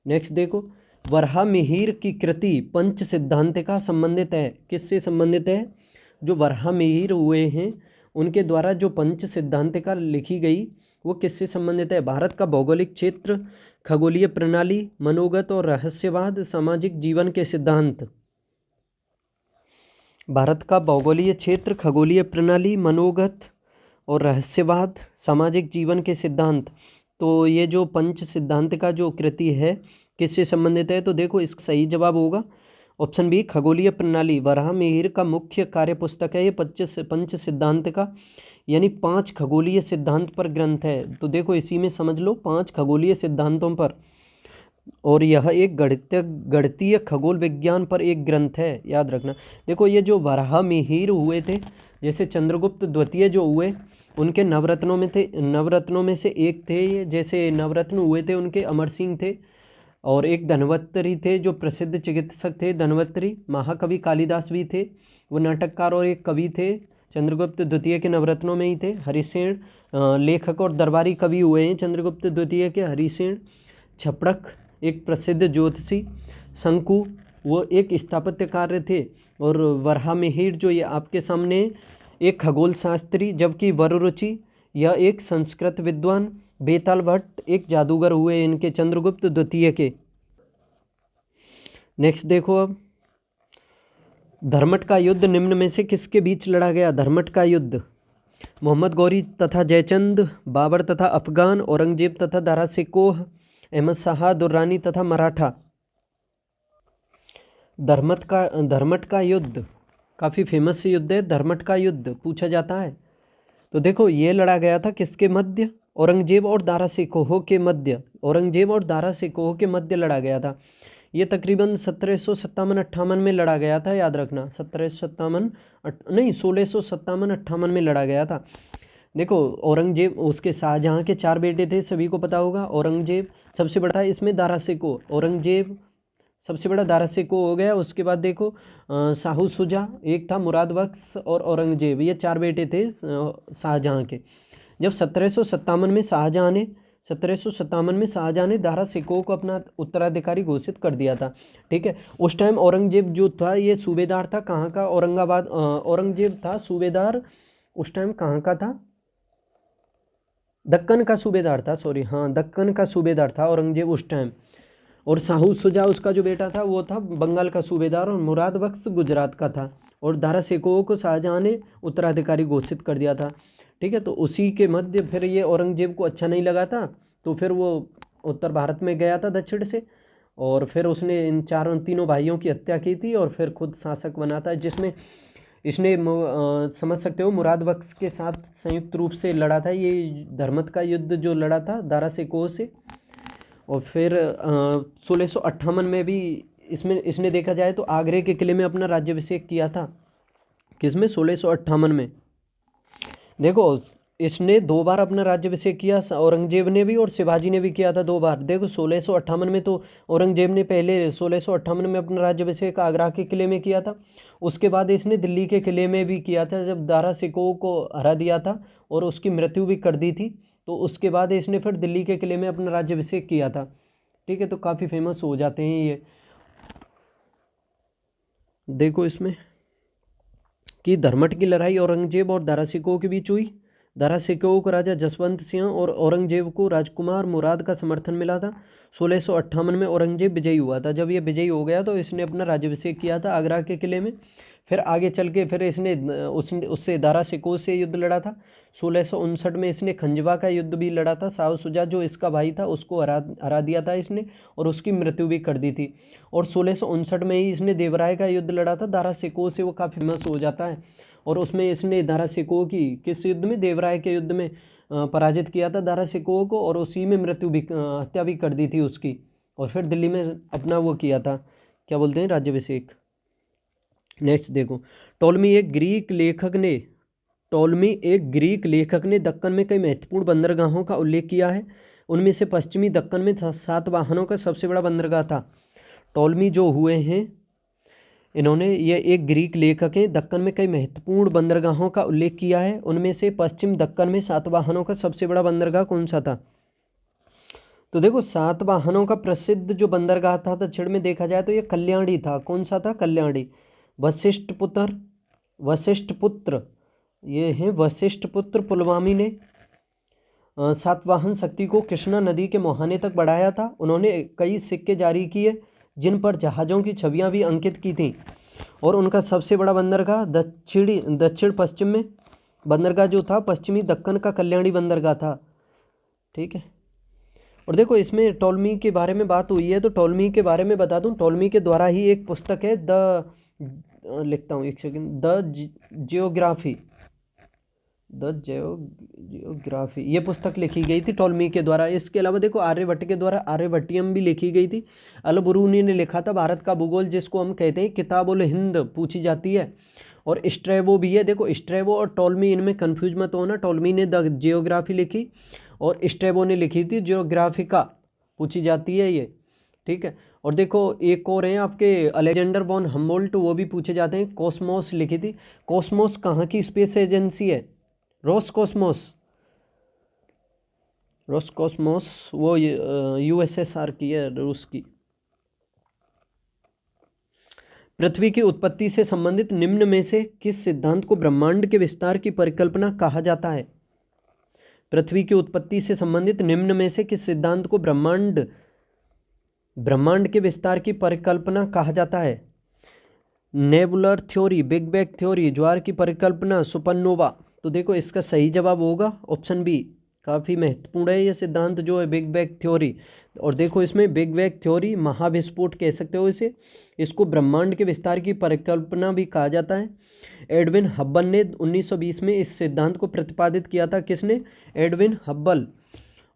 [SPEAKER 1] नेक्स्ट देखो, वराहमिहिर की कृति पंच सिद्धांतिका संबंधित है। किससे संबंधित है? जो वराहमिहिर हुए हैं उनके द्वारा जो पंच सिद्धांतिका लिखी गई वो किससे संबंधित है? भारत का भौगोलिक क्षेत्र, खगोलीय प्रणाली, मनोगत और रहस्यवाद, सामाजिक जीवन के सिद्धांत। भारत का भौगोलिक क्षेत्र, खगोलीय प्रणाली, मनोगत और रहस्यवाद, सामाजिक जीवन के सिद्धांत। तो ये जो पंच सिद्धांतिका जो कृति है किससे संबंधित है? तो देखो इसका सही जवाब होगा ऑप्शन बी, खगोलीय प्रणाली। वराहमिहिर का मुख्य कार्य पुस्तक है ये पंच सिद्धांतिका, यानी 5 खगोलीय सिद्धांत पर ग्रंथ है। तो देखो इसी में समझ लो 5 खगोलीय सिद्धांतों पर, और यह एक गणितीय खगोल विज्ञान पर एक ग्रंथ है, याद रखना। देखो ये जो वराहमिहिर हुए थे, जैसे चंद्रगुप्त द्वितीय जो हुए उनके नवरत्नों में थे, नवरत्नों में से एक थे ये। जैसे नवरत्न हुए थे उनके अमर सिंह थे, और एक धन्वंतरी थे जो प्रसिद्ध चिकित्सक थे धन्वंतरी। महाकवि कालिदास भी थे, वो नाटककार और एक कवि थे, चंद्रगुप्त द्वितीय के नवरत्नों में ही थे। हरिसेन लेखक और दरबारी कवि हुए हैं चंद्रगुप्त द्वितीय के, हरिसेन। छपड़क एक प्रसिद्ध ज्योतिषी, शंकु वो एक स्थापत्य कार्य थे, और वराहमिहिर जो ये आपके सामने एक खगोल शास्त्री, जबकि वररुचि यह एक संस्कृत विद्वान, बेताल भट्ट एक जादूगर हुए इनके चंद्रगुप्त द्वितीय के। नेक्स्ट देखो, अब धर्मट का युद्ध निम्न में से किसके बीच लड़ा गया? धर्मट का युद्ध मोहम्मद गौरी तथा जयचंद, बाबर तथा अफगान, औरंगजेब तथा दारा शिकोह, अहमद शाह दुर्रानी तथा मराठा। धर्मट का युद्ध काफ़ी फेमस युद्ध है। धर्मट का युद्ध पूछा जाता है। तो देखो ये लड़ा गया था किसके मध्य? औरंगजेब और दारा शिकोह के मध्य। औरंगजेब और दारा शिकोह के मध्य लड़ा गया था। ये तकरीबन 1757-58 में लड़ा गया था, याद रखना। 1657 में लड़ा गया था। देखो औरंगजेब, उसके शाहजहाँ के 4 बेटे थे, सभी को पता होगा। औरंगजेब सबसे बड़ा है, इसमें दारा शिकोह, औरंगजेब सबसे बड़ा दारा शिकोह हो गया। उसके बाद देखो शाहू शुजा एक था, मुराद बख्श और औरंगजेब, ये 4 बेटे थे शाहजहाँ के। जब 1757 में शाहजहाँ ने दारा शिकोह को अपना उत्तराधिकारी घोषित कर दिया था, ठीक है। उस टाइम औरंगजेब जो था ये सूबेदार था, कहाँ का? औरंगाबाद। औरंगजेब था सूबेदार उस टाइम, कहाँ का था? दक्कन का सूबेदार था, सॉरी, हाँ दक्कन का सूबेदार था औरंगजेब उस टाइम। और शाहू शुजा उसका जो बेटा था वो था बंगाल का सूबेदार, और मुराद बख्श गुजरात का था। और दारा शिकोह को शाहजहाँ ने उत्तराधिकारी घोषित कर दिया था, ठीक है। तो उसी के मध्य फिर ये औरंगजेब को अच्छा नहीं लगा था, तो फिर वो उत्तर भारत में गया था दक्षिण से, और फिर उसने इन तीनों भाइयों की हत्या की थी और फिर खुद शासक बना था, जिसमें इसने समझ सकते हो मुराद बख्श के साथ संयुक्त रूप से लड़ा था, ये धर्मत का युद्ध जो लड़ा था दारा शिकोह से। और फिर 1658 में भी इसमें इसने देखा जाए तो आगरे के किले में अपना राज्याभिषेक किया था। किसमें? 1658 में। देखो इसने 2 बार अपना राज्याभिषेक किया, औरंगजेब ने भी और शिवाजी ने भी किया था 2 बार। देखो 1658 में तो औरंगजेब ने पहले 1658 में अपना राज्याभिषेक आगरा के किले में किया था। उसके बाद इसने दिल्ली के किले में भी किया था जब दारा शिकोह को हरा दिया था और उसकी मृत्यु भी कर दी थी, तो उसके बाद इसने फिर दिल्ली के किले में अपना राज्याभिषेक किया था। ठीक है, तो काफ़ी फेमस हो जाते हैं ये। देखो इसमें कि धर्मट की लड़ाई औरंगजेब और दारा शिकोह के बीच हुई। दारा शिकोह को राजा जसवंत सिंह और औरंगजेब को राजकुमार मुराद का समर्थन मिला था। 1658 में औरंगजेब विजयी हुआ था। जब ये विजयी हो गया तो इसने अपना राज्याभिषेक किया था आगरा के किले में। फिर आगे चल के फिर इसने उससे दारा शिकोह से युद्ध लड़ा था। 1659 में इसने खंजवा का युद्ध भी लड़ा था। शाह शुजा जो इसका भाई था उसको हरा दिया था इसने और उसकी मृत्यु भी कर दी थी। और 1659 में ही इसने देवराय का युद्ध लड़ा था दारा शिकोह से, वो काफ़ी फेमस हो जाता है। और उसमें इसने दारा शिकोह की किस युद्ध में? देवराय के युद्ध में पराजित किया था दारा शिकोह को और उसी में मृत्यु भी हत्या भी कर दी थी उसकी। और फिर दिल्ली में अपना वो किया था, क्या बोलते हैं, राज्याभिषेक। नेक्स्ट देखो, टॉलमी एक ग्रीक लेखक ने दक्कन में कई महत्वपूर्ण बंदरगाहों का उल्लेख किया है। उनमें से पश्चिमी दक्कन में सातवाहनों का सबसे बड़ा बंदरगाह था। टॉलमी जो हुए हैं इन्होंने, ये एक ग्रीक लेखक हैं, दक्कन में कई महत्वपूर्ण बंदरगाहों का उल्लेख किया है। उनमें से पश्चिम दक्कन में सातवाहनों का सबसे बड़ा बंदरगाह कौन सा था? तो देखो सातवाहनों का प्रसिद्ध जो बंदरगाह था दक्षिण में देखा जाए तो ये कल्याणी था। कौन सा था? कल्याणी। वशिष्ठपुत्र ये हैं वशिष्ठपुत्र पुलमावी ने सातवाहन शक्ति को कृष्णा नदी के मुहाने तक बढ़ाया था। उन्होंने कई सिक्के जारी किए जिन पर जहाज़ों की छवियां भी अंकित की थीं। और उनका सबसे बड़ा बंदरगाह दक्षिण पश्चिम में बंदरगाह जो था पश्चिमी दक्कन का कल्याणी बंदरगाह था। ठीक है, और देखो इसमें टॉलमी के बारे में बात हुई है तो टॉलमी के बारे में बता दूं, टॉलमी के द्वारा ही एक पुस्तक है लिखता हूँ एक सेकंड, जियोग्राफी ये पुस्तक लिखी गई थी टॉलमी के द्वारा। इसके अलावा देखो आर्यभट्ट के द्वारा आर्यभट्टियम भी लिखी गई थी। अल-बरूनी ने लिखा था भारत का भूगोल, जिसको हम कहते हैं किताबुल हिंद पूछी जाती है। और स्ट्रैबो भी है। देखो स्ट्रैबो और टॉलमी इनमें कंफ्यूज मत होना, टॉलमी ने द जियोग्राफी लिखी और स्ट्रैबो ने लिखी थी जियोग्राफिका, पूछी जाती है ये। ठीक है, और देखो एक और हैं आपके अलेक्जेंडर वॉन हम्बोल्ट, वो भी पूछे जाते हैं। कॉस्मोस लिखी थी। कॉस्मोस कहाँ की स्पेस एजेंसी है? रोसकॉस्मोस वो यूएसएसआर की है, रूस की। पृथ्वी की उत्पत्ति से संबंधित निम्न में से किस सिद्धांत को ब्रह्मांड के विस्तार की परिकल्पना कहा जाता है? पृथ्वी की उत्पत्ति से संबंधित निम्न में से किस सिद्धांत को ब्रह्मांड के विस्तार की परिकल्पना कहा जाता है? Nebular theory, big bang theory, ज्वार की परिकल्पना, सुपरनोवा। तो देखो इसका सही जवाब होगा ऑप्शन बी। काफ़ी महत्वपूर्ण है ये सिद्धांत जो है बिग बैंग थ्योरी। और देखो इसमें बिग बैंग थ्योरी महाविस्फोट कह सकते हो इसे, इसको ब्रह्मांड के विस्तार की परिकल्पना भी कहा जाता है। एडविन हब्बल ने 1920 में इस सिद्धांत को प्रतिपादित किया था। किसने? Edwin Hubble.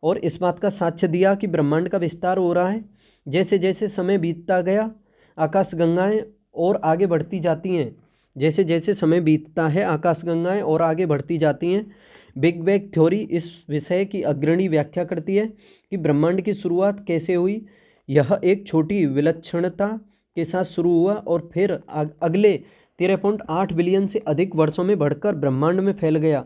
[SPEAKER 1] और इस बात का साक्ष्य दिया कि ब्रह्मांड का विस्तार हो रहा है। जैसे जैसे समय बीतता गया आकाशगंगाएं और आगे बढ़ती जाती हैं। जैसे जैसे समय बीतता है आकाशगंगाएं और आगे बढ़ती जाती हैं। बिग बैंग थ्योरी इस विषय की अग्रणी व्याख्या करती है कि ब्रह्मांड की शुरुआत कैसे हुई। यह एक छोटी विलक्षणता के साथ शुरू हुआ और फिर अगले 13.8 बिलियन से अधिक वर्षों में बढ़कर ब्रह्मांड में फैल गया।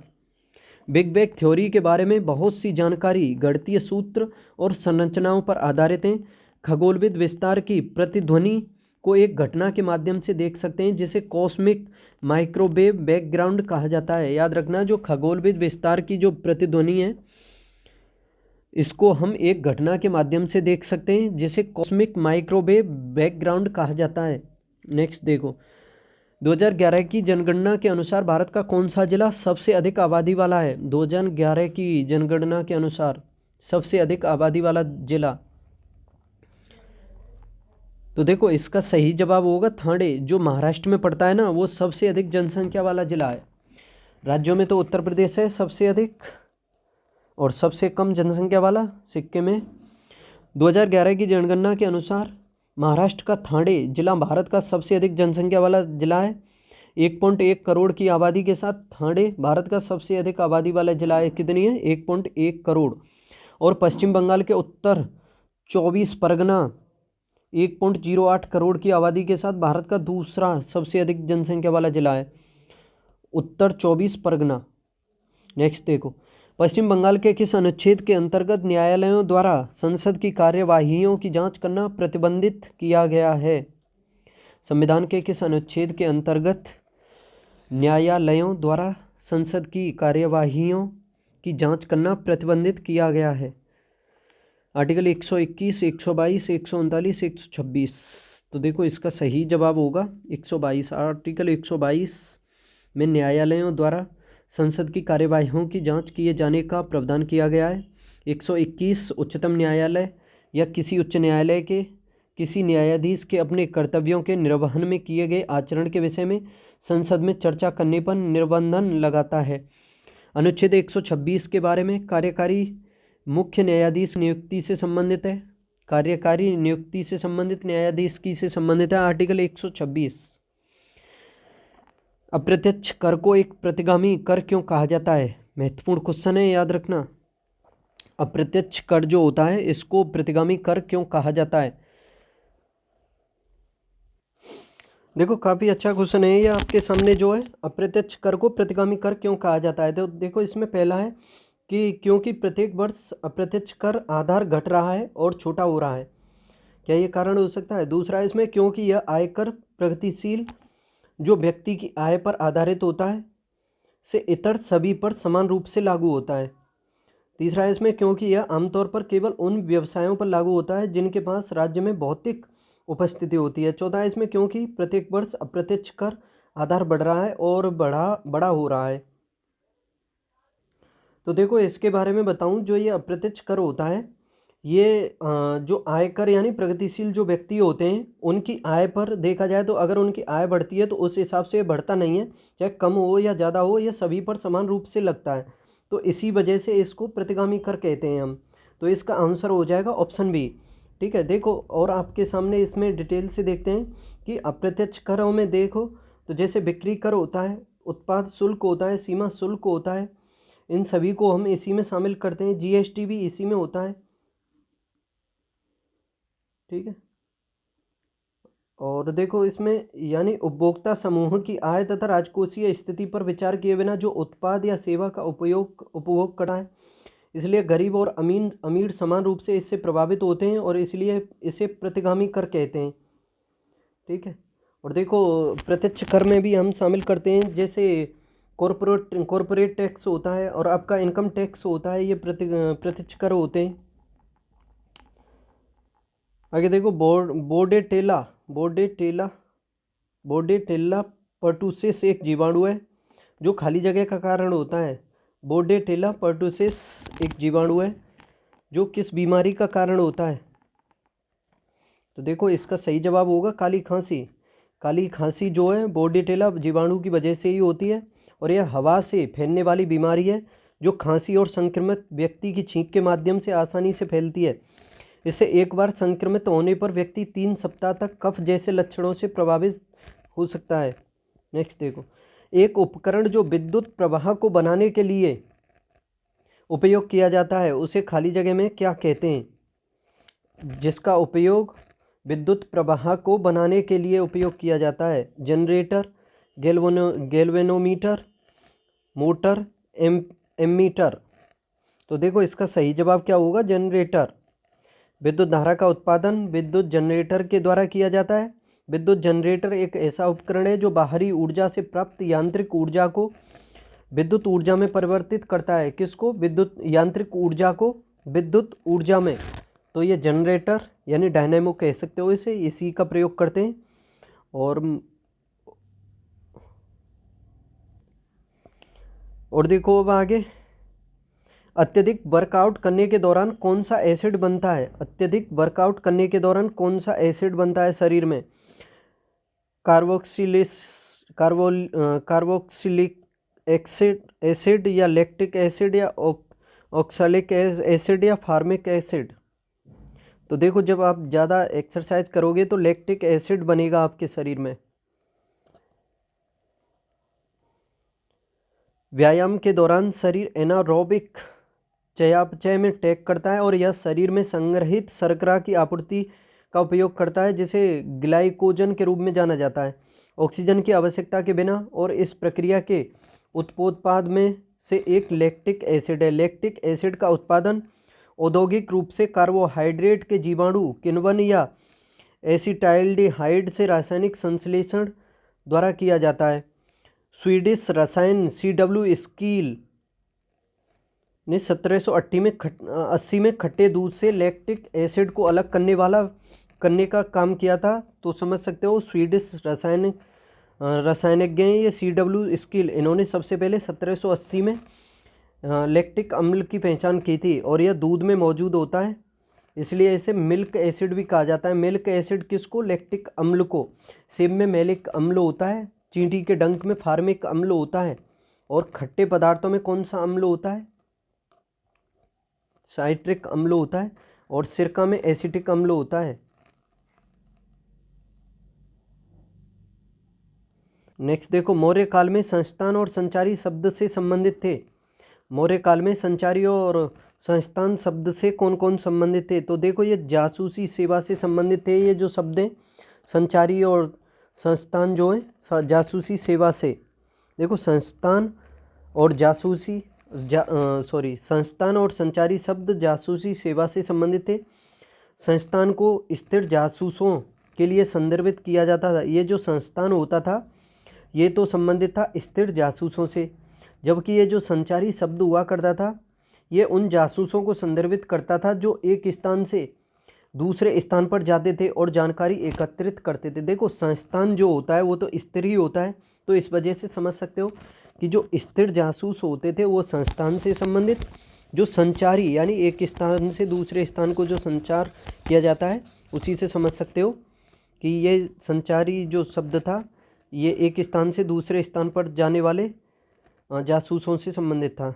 [SPEAKER 1] बिग बैंग थ्योरी के बारे में बहुत सी जानकारी गणितीय सूत्र और संरचनाओं पर आधारित है। खगोलविद विस्तार की प्रतिध्वनि को एक घटना के माध्यम से देख सकते हैं जिसे कॉस्मिक माइक्रोवेव बैकग्राउंड कहा जाता है। याद रखना, जो खगोलविद विस्तार की जो प्रतिध्वनि है इसको हम एक घटना के माध्यम से देख सकते हैं जिसे कॉस्मिक माइक्रोवेव बैकग्राउंड कहा जाता है। नेक्स्ट देखो, 2011 की जनगणना के अनुसार भारत का कौन सा जिला सबसे अधिक आबादी वाला है? 2011 की जनगणना के अनुसार सबसे अधिक आबादी वाला जिला तो देखो इसका सही जवाब होगा ठाणे, जो महाराष्ट्र में पड़ता है ना, वो सबसे अधिक जनसंख्या वाला जिला है। राज्यों में तो उत्तर प्रदेश है सबसे अधिक, और सबसे कम जनसंख्या वाला सिक्किम है। 2011 की जनगणना के अनुसार महाराष्ट्र का ठाणे जिला भारत का सबसे अधिक जनसंख्या वाला जिला है। 1.1 करोड़ की आबादी के साथ ठाणे भारत का सबसे अधिक आबादी वाला जिला है। कितनी है? 1.1 करोड़। और पश्चिम बंगाल के उत्तर 24 परगना 1.08 करोड़ की आबादी के साथ भारत का दूसरा सबसे अधिक जनसंख्या वाला जिला है, उत्तर 24 परगना। नेक्स्ट देखो, पश्चिम बंगाल के किस अनुच्छेद के अंतर्गत न्यायालयों द्वारा संसद की कार्यवाहियों की जांच करना प्रतिबंधित किया गया है? संविधान के किस अनुच्छेद के अंतर्गत न्यायालयों द्वारा संसद की कार्यवाहियों की जांच करना प्रतिबंधित किया गया है? आर्टिकल 121, 122, 139, 126। तो देखो इसका सही जवाब होगा 122। आर्टिकल 122 में न्यायालयों द्वारा संसद की कार्यवाहियों की जांच किए जाने का प्रावधान किया गया है। 121 उच्चतम न्यायालय या किसी उच्च न्यायालय के किसी न्यायाधीश के अपने कर्तव्यों के निर्वहन में किए गए आचरण के विषय में संसद में चर्चा करने पर निर्बंधन लगाता है। अनुच्छेद 126 के बारे में कार्यकारी मुख्य न्यायाधीश नियुक्ति से संबंधित है। कार्यकारी नियुक्ति से संबंधित न्यायाधीश की से संबंधित है आर्टिकल 126। अप्रत्यक्ष कर को एक प्रतिगामी कर क्यों कहा जाता है? महत्वपूर्ण क्वेश्चन है, याद रखना। अप्रत्यक्ष कर जो होता है इसको प्रतिगामी कर क्यों कहा जाता है? देखो काफ़ी अच्छा क्वेश्चन है ये आपके सामने जो है, अप्रत्यक्ष कर को प्रतिगामी कर क्यों कहा जाता है। तो देखो इसमें पहला है कि क्योंकि प्रत्येक वर्ष अप्रत्यक्ष कर आधार घट रहा है और छोटा हो रहा है, क्या ये कारण हो सकता है? दूसरा इसमें क्योंकि यह आयकर प्रगतिशील जो व्यक्ति की आय पर आधारित होता है से इतर सभी पर समान रूप से लागू होता है। तीसरा है इसमें क्योंकि यह आमतौर पर केवल उन व्यवसायों पर लागू होता है जिनके पास राज्य में भौतिक उपस्थिति होती है। चौथा है इसमें क्योंकि प्रत्येक वर्ष अप्रत्यक्ष कर आधार बढ़ रहा है और बड़ा हो रहा है। तो देखो इसके बारे में बताऊं, जो ये अप्रत्यक्ष कर होता है ये जो आयकर यानी प्रगतिशील जो व्यक्ति होते हैं उनकी आय पर देखा जाए तो अगर उनकी आय बढ़ती है तो उस हिसाब से बढ़ता नहीं है, चाहे कम हो या ज़्यादा हो, ये सभी पर समान रूप से लगता है। तो इसी वजह से इसको प्रतिगामी कर कहते हैं हम। तो इसका आंसर हो जाएगा ऑप्शन बी। ठीक है, देखो और आपके सामने इसमें डिटेल से देखते हैं कि अप्रत्यक्ष करों में देखो तो जैसे बिक्री कर होता है, उत्पाद शुल्क होता है, सीमा शुल्क होता है, इन सभी को हम इसी में शामिल करते हैं। जीएसटी भी इसी में होता है। ठीक है, और देखो इसमें यानी उपभोक्ता समूह की आय तथा राजकोषीय स्थिति पर विचार किए बिना जो उत्पाद या सेवा का उपभोग करना है, इसलिए गरीब और अमीर समान रूप से इससे प्रभावित होते हैं और इसलिए इसे प्रतिगामी कर कहते हैं। ठीक है, और देखो प्रत्यक्ष कर में भी हम शामिल करते हैं, जैसे कॉरपोरेट टैक्स होता है और आपका इनकम टैक्स होता है, ये प्रत्यक्ष कर होते हैं। आगे देखो बोर्डेटेला पर्टुसिस एक जीवाणु है जो खाली जगह का कारण होता है। बोर्डेटेला पर्टुसिस एक जीवाणु है जो किस बीमारी का कारण होता है? तो देखो इसका सही जवाब होगा काली खांसी। काली खांसी जो है बोर्डेटेला जीवाणु की वजह से ही होती है और यह हवा से फैलने वाली बीमारी है जो खांसी और संक्रमित व्यक्ति की छींक के माध्यम से आसानी से फैलती है। इससे एक बार संक्रमित होने पर व्यक्ति 3 सप्ताह तक कफ जैसे लक्षणों से प्रभावित हो सकता है। नेक्स्ट देखो, एक उपकरण जो विद्युत प्रवाह को बनाने के लिए उपयोग किया जाता है उसे खाली जगह में क्या कहते हैं? जिसका उपयोग विद्युत प्रवाह को बनाने के लिए उपयोग किया जाता है। Generator, galvanometer, motor, ammeter. तो देखो इसका सही जवाब क्या होगा? जनरेटर। विद्युत धारा का उत्पादन विद्युत जनरेटर के द्वारा किया जाता है। विद्युत जनरेटर एक ऐसा उपकरण है जो बाहरी ऊर्जा से प्राप्त यांत्रिक ऊर्जा को विद्युत ऊर्जा में परिवर्तित करता है। किसको? विद्युत यांत्रिक ऊर्जा को विद्युत ऊर्जा में। तो ये जनरेटर यानी डायनेमो कह सकते हो इसे, इसी का प्रयोग करते हैं। और देखो अब आगे, अत्यधिक वर्कआउट करने के दौरान कौन सा एसिड बनता है? अत्यधिक वर्कआउट करने के दौरान कौन सा एसिड बनता है शरीर में? कार्बोक्सिलिक एसिड या लैक्टिक एसिड या ऑक्सैलिक एसिड या फार्मिक एसिड? तो देखो, जब आप ज़्यादा एक्सरसाइज करोगे तो लैक्टिक एसिड बनेगा आपके शरीर में। व्यायाम के दौरान शरीर एनारोबिक चयापचय में टैग करता है और यह शरीर में संग्रहित शर्करा की आपूर्ति का उपयोग करता है, जिसे ग्लाइकोजन के रूप में जाना जाता है। ऑक्सीजन की आवश्यकता के बिना और इस प्रक्रिया के उत्पोत्पाद में से एक लैक्टिक एसिड है। लैक्टिक एसिड का उत्पादन औद्योगिक रूप से कार्बोहाइड्रेट के जीवाणु किण्वन या एसिटाल्डिहाइड से रासायनिक संश्लेषण द्वारा किया जाता है। स्वीडिश रसायन CW स्कील ने 1780 में खट्टे दूध से लैक्टिक एसिड को अलग करने का काम किया था। तो समझ सकते हो, स्वीडिश रसायनज्ञ ये CW स्कील, इन्होंने सबसे पहले 1780 में लैक्टिक अम्ल की पहचान की थी और यह दूध में मौजूद होता है, इसलिए इसे मिल्क एसिड भी कहा जाता है। मिल्क एसिड किसको? लैक्टिक अम्ल को। सेब में मैलिक अम्ल होता है, चींटी के डंक में फार्मिक अम्ल होता है, और खट्टे पदार्थों में कौन सा अम्ल होता है? साइट्रिक अम्ल होता है, और सिरका में एसिटिक अम्ल होता है। नेक्स्ट देखो, मौर्य काल में संस्थान और संचारी शब्द से संबंधित थे। मौर्य काल में संचारी और संस्थान शब्द से कौन कौन संबंधित थे? तो देखो, ये जासूसी सेवा से संबंधित थे। ये जो शब्द हैं संचारी और संस्थान जो है जासूसी सेवा से। देखो, संस्थान और संस्थान और संचारी शब्द जासूसी सेवा से संबंधित थे। संस्थान को स्थिर जासूसों के लिए संदर्भित किया जाता था। ये जो संस्थान होता था ये तो संबंधित था स्थिर जासूसों से, जबकि ये जो संचारी शब्द हुआ करता था ये उन जासूसों को संदर्भित करता था जो एक स्थान से दूसरे स्थान पर जाते थे और जानकारी एकत्रित करते थे। देखो, संस्थान जो होता है वो तो स्थिर ही होता है, तो इस वजह से समझ सकते हो कि जो स्थिर जासूस होते थे वो संस्थान से संबंधित, जो संचारी यानी एक स्थान से दूसरे स्थान को जो संचार किया जाता है उसी से समझ सकते हो कि ये संचारी जो शब्द था ये एक स्थान से दूसरे स्थान पर जाने वाले जासूसों से संबंधित था।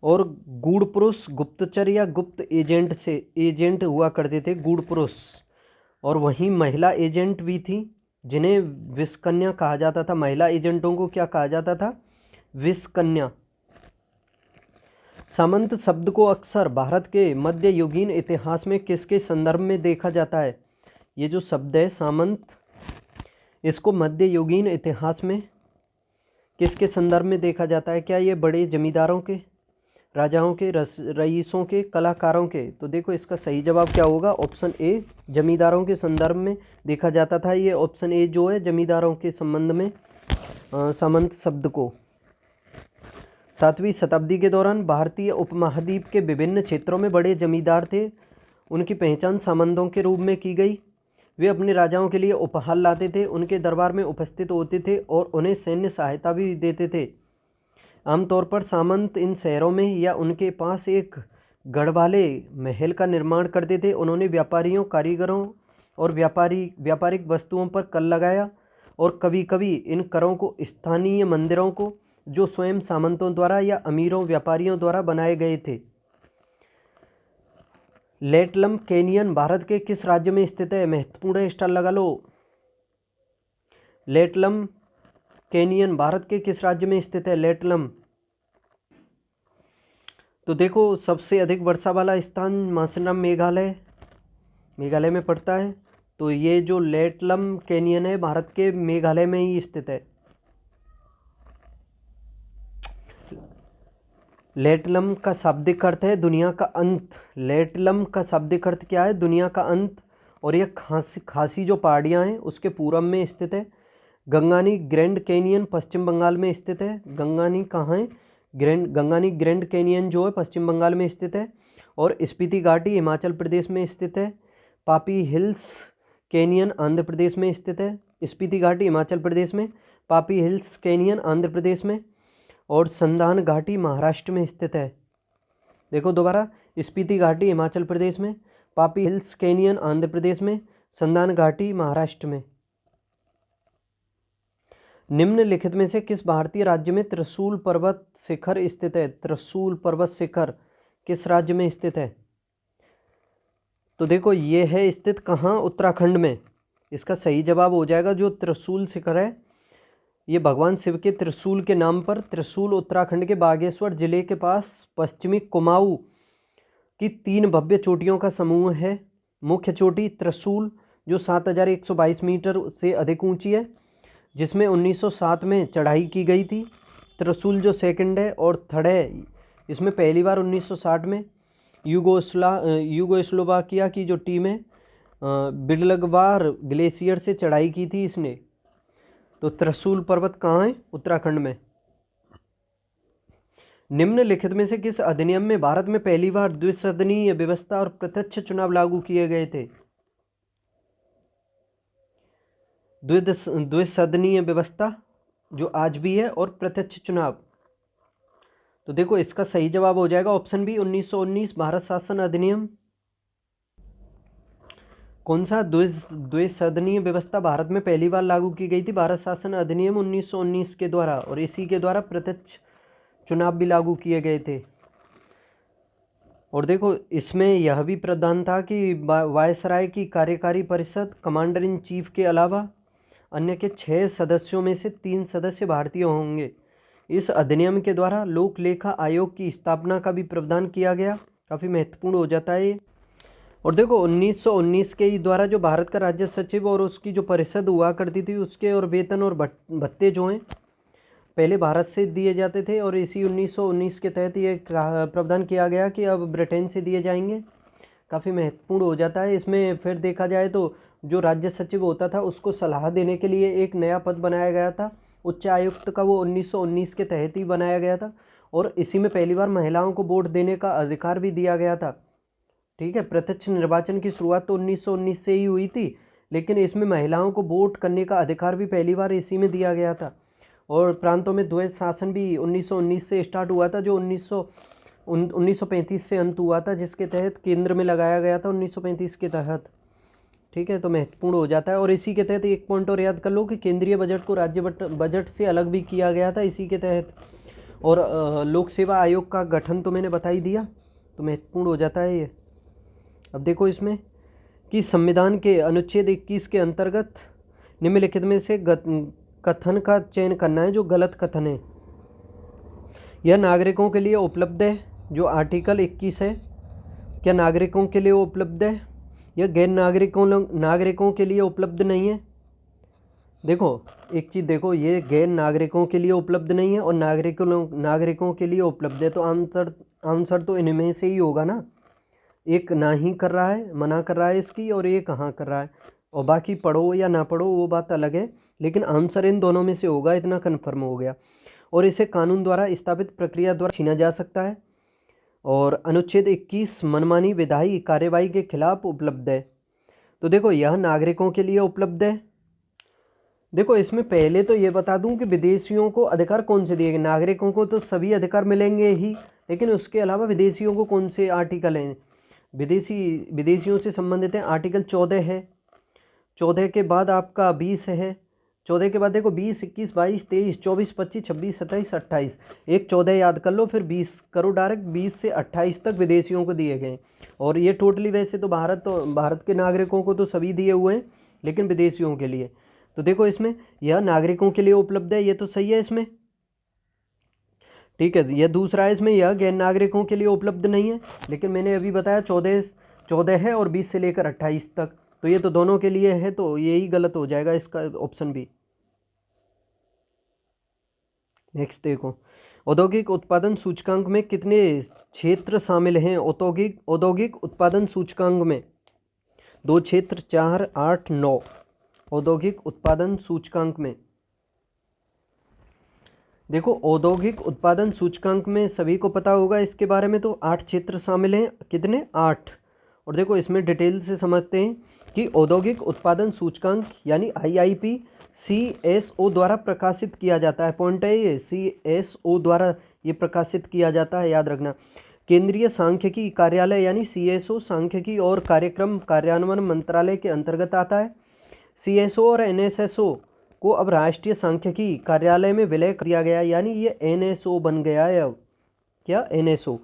[SPEAKER 1] और गूढ़ पुरुष गुप्तचर या गुप्त एजेंट हुआ करते थे, गूढ़ पुरुष। और वहीं महिला एजेंट भी थी जिन्हें विषकन्या कहा जाता था। महिला एजेंटों को क्या कहा जाता था? विषकन्या। सामंत शब्द को अक्सर भारत के मध्ययुगीन इतिहास में किसके संदर्भ में देखा जाता है? ये जो शब्द है सामंत, इसको मध्ययुगीन इतिहास में किसके संदर्भ में देखा जाता है? क्या ये बड़े जमींदारों के, राजाओं के, रईसों के, कलाकारों के? तो देखो, इसका सही जवाब क्या होगा? ऑप्शन ए, जमींदारों के संदर्भ में देखा जाता था। ये ऑप्शन ए जो है जमींदारों के संबंध में सामंत शब्द को। 7वीं शताब्दी के दौरान भारतीय उपमहाद्वीप के विभिन्न क्षेत्रों में बड़े जमींदार थे, उनकी पहचान सामंतों के रूप में की गई। वे अपने राजाओं के लिए उपहार लाते थे, उनके दरबार में उपस्थित होते थे और उन्हें सैन्य सहायता भी देते थे। आमतौर पर सामंत इन शहरों में या उनके पास एक गढ़ वाले महल का निर्माण करते थे। उन्होंने व्यापारियों, कारीगरों और व्यापारिक वस्तुओं पर कर लगाया और कभी कभी इन करों को स्थानीय मंदिरों को, जो स्वयं सामंतों द्वारा या अमीरों व्यापारियों द्वारा बनाए गए थे। लेटलम कैनियन भारत के किस राज्य में स्थित है? महत्वपूर्ण है, स्टार लगा लो। लेटलम कैनियन भारत के किस राज्य में स्थित है? लेटलम। तो देखो, सबसे अधिक वर्षा वाला स्थान मासिनराम मेघालय में पड़ता है। तो ये जो लेटलम कैनियन है भारत के मेघालय में ही स्थित है। लेटलम का शाब्दिक अर्थ है दुनिया का अंत। लेटलम का शाब्दिक अर्थ क्या है? दुनिया का अंत। और यह खासी जो पहाड़ियाँ हैं उसके पूरब में स्थित है। गंगानी ग्रैंड कैनियन पश्चिम बंगाल में स्थित है। गंगानी कहाँ है? गंगानी ग्रैंड कैनियन जो है पश्चिम बंगाल में स्थित है। और स्पीति घाटी हिमाचल प्रदेश में स्थित है। पापी हिल्स कैनियन आंध्र प्रदेश में स्थित है। स्पीति घाटी हिमाचल प्रदेश में, पापी हिल्स कैनियन आंध्र प्रदेश में। और संदान घाटी महाराष्ट्र में स्थित है। देखो दोबारा, स्पीति घाटी हिमाचल प्रदेश में, पापी हिल्स कैनियन आंध्र प्रदेश में, संदान घाटी महाराष्ट्र में। निम्नलिखित में से किस भारतीय राज्य में त्रिशूल पर्वत शिखर स्थित है? त्रिशूल पर्वत शिखर किस राज्य में स्थित है? तो देखो ये है स्थित कहाँ? उत्तराखंड में। इसका सही जवाब हो जाएगा जो त्रिशूल शिखर है, ये भगवान शिव के त्रिशूल के नाम पर त्रिशूल उत्तराखंड के बागेश्वर जिले के पास पश्चिमी कुमाऊं की 3 भव्य चोटियों का समूह है। मुख्य चोटी त्रिशूल जो 7122 मीटर से अधिक ऊंची है, जिसमें 1907 में चढ़ाई की गई थी। त्रिशूल जो सेकंड है और थर्ड है, इसमें पहली बार 1960 में यूगोस्लोवाकिया की जो टीम है बिडलगवार ग्लेशियर से चढ़ाई की थी इसने। तो त्रिशूल पर्वत कहाँ है? उत्तराखंड में। निम्नलिखित में से किस अधिनियम में भारत में पहली बार द्विसदनीय व्यवस्था और प्रत्यक्ष चुनाव लागू किए गए थे? द्विसदनीय व्यवस्था जो आज भी है और प्रत्यक्ष चुनाव। तो देखो इसका सही जवाब हो जाएगा ऑप्शन बी 1919 भारत शासन अधिनियम। कौन सा? द्विसदनीय व्यवस्था भारत में पहली बार लागू की गई थी भारत शासन अधिनियम 1919 के द्वारा, और इसी के द्वारा प्रत्यक्ष चुनाव भी लागू किए गए थे। और देखो इसमें यह भी प्रावधान था कि वायसराय की कार्यकारी परिषद कमांडर इन चीफ के अलावा अन्य के 6 सदस्यों में से 3 सदस्य भारतीय होंगे। इस अधिनियम के द्वारा लोक लेखा आयोग की स्थापना का भी प्रावधान किया गया। काफ़ी महत्वपूर्ण हो जाता है ये। और देखो 1919 के ही द्वारा जो भारत का राज्य सचिव और उसकी जो परिषद हुआ करती थी उसके और वेतन और भत्ते जो हैं पहले भारत से दिए जाते थे, और इसी 1919 के तहत ये प्रावधान किया गया कि अब ब्रिटेन से दिए जाएंगे। काफ़ी महत्वपूर्ण हो जाता है। इसमें फिर देखा जाए तो जो राज्य सचिव होता था उसको सलाह देने के लिए एक नया पद बनाया गया था उच्च आयुक्त का, वो 1919 के तहत ही बनाया गया था, और इसी में पहली बार महिलाओं को वोट देने का अधिकार भी दिया गया था। ठीक है, प्रत्यक्ष निर्वाचन की शुरुआत तो 1919 से ही हुई थी, लेकिन इसमें महिलाओं को वोट करने का अधिकार भी पहली बार इसी में दिया गया था। और प्रांतों में द्वैत शासन भी 1919 से स्टार्ट हुआ था, जो 1935 से अंत हुआ था, जिसके तहत केंद्र में लगाया गया था 1935 के तहत। ठीक है, तो महत्वपूर्ण हो जाता है। और इसी के तहत एक पॉइंट और याद कर लो कि केंद्रीय बजट को राज्य बजट से अलग भी किया गया था इसी के तहत। और लोक सेवा आयोग का गठन तो मैंने बता ही दिया, तो महत्वपूर्ण हो जाता है ये। अब देखो इसमें कि संविधान के अनुच्छेद 21 के अंतर्गत निम्नलिखित में से कथन का चयन करना है जो गलत कथन है। यह नागरिकों के लिए उपलब्ध है, जो आर्टिकल 21 है, क्या नागरिकों के लिए उपलब्ध है? यह गैर नागरिकों के लिए उपलब्ध नहीं है। देखो एक चीज़ देखो, ये गैर नागरिकों के लिए उपलब्ध नहीं है और नागरिकों के लिए उपलब्ध है, तो आंसर तो इनमें से ही होगा ना। एक ना ही कर रहा है, मना कर रहा है इसकी, और एक हाँ कर रहा है, और बाकी पढ़ो या ना पढ़ो वो बात अलग है, लेकिन आंसर इन दोनों में से होगा, इतना कन्फर्म हो गया। और इसे कानून द्वारा स्थापित प्रक्रिया द्वारा छीना जा सकता है। और अनुच्छेद 21 मनमानी विधायी कार्यवाही के खिलाफ उपलब्ध है। तो देखो यह नागरिकों के लिए उपलब्ध है। देखो इसमें पहले तो ये बता दूं कि विदेशियों को अधिकार कौन से दिए गए। नागरिकों को तो सभी अधिकार मिलेंगे ही, लेकिन उसके अलावा विदेशियों को कौन से आर्टिकल हैं विदेशियों से संबंधित हैं? आर्टिकल 14 है, 14 के बाद आपका 20 है, 14 के बाद देखो 20, 21, 22, 23, 24, 25, 26, 27, 28। एक 14 याद कर लो, फिर 20 करो डायरेक्ट। 20 से 28 तक विदेशियों को दिए गए। और ये टोटली वैसे तो भारत के नागरिकों को तो सभी दिए हुए हैं, लेकिन विदेशियों के लिए। तो देखो इसमें यह नागरिकों के लिए उपलब्ध है, ये तो सही है इसमें। ठीक है, यह दूसरा है, इसमें यह गैर नागरिकों के लिए उपलब्ध नहीं है, लेकिन मैंने अभी बताया 14 है और 20 से लेकर 28 तक, तो ये तो दोनों के लिए है, तो यही गलत हो जाएगा इसका ऑप्शन बी। नेक्स्ट देखो, औद्योगिक उत्पादन सूचकांक में कितने क्षेत्र शामिल हैं? औद्योगिक उत्पादन सूचकांक में 2 क्षेत्र, 4, 8, 9। औद्योगिक उत्पादन सूचकांक में देखो, औद्योगिक उत्पादन सूचकांक में सभी को पता होगा इसके बारे में, तो 8 क्षेत्र शामिल हैं। कितने? 8। और देखो इसमें डिटेल से समझते हैं कि औद्योगिक उत्पादन सूचकांक यानी IIP CSO द्वारा प्रकाशित किया जाता है। पॉइंट है ये, CSO द्वारा ये प्रकाशित किया जाता है, याद रखना। केंद्रीय सांख्यिकी कार्यालय यानी CSO सांख्यिकी और कार्यक्रम कार्यान्वयन मंत्रालय के अंतर्गत आता है। CSO और NSSO को अब राष्ट्रीय सांख्यिकी कार्यालय में विलय कर दिया गया, यानी ये NSO बन गया है अब, क्या NSO।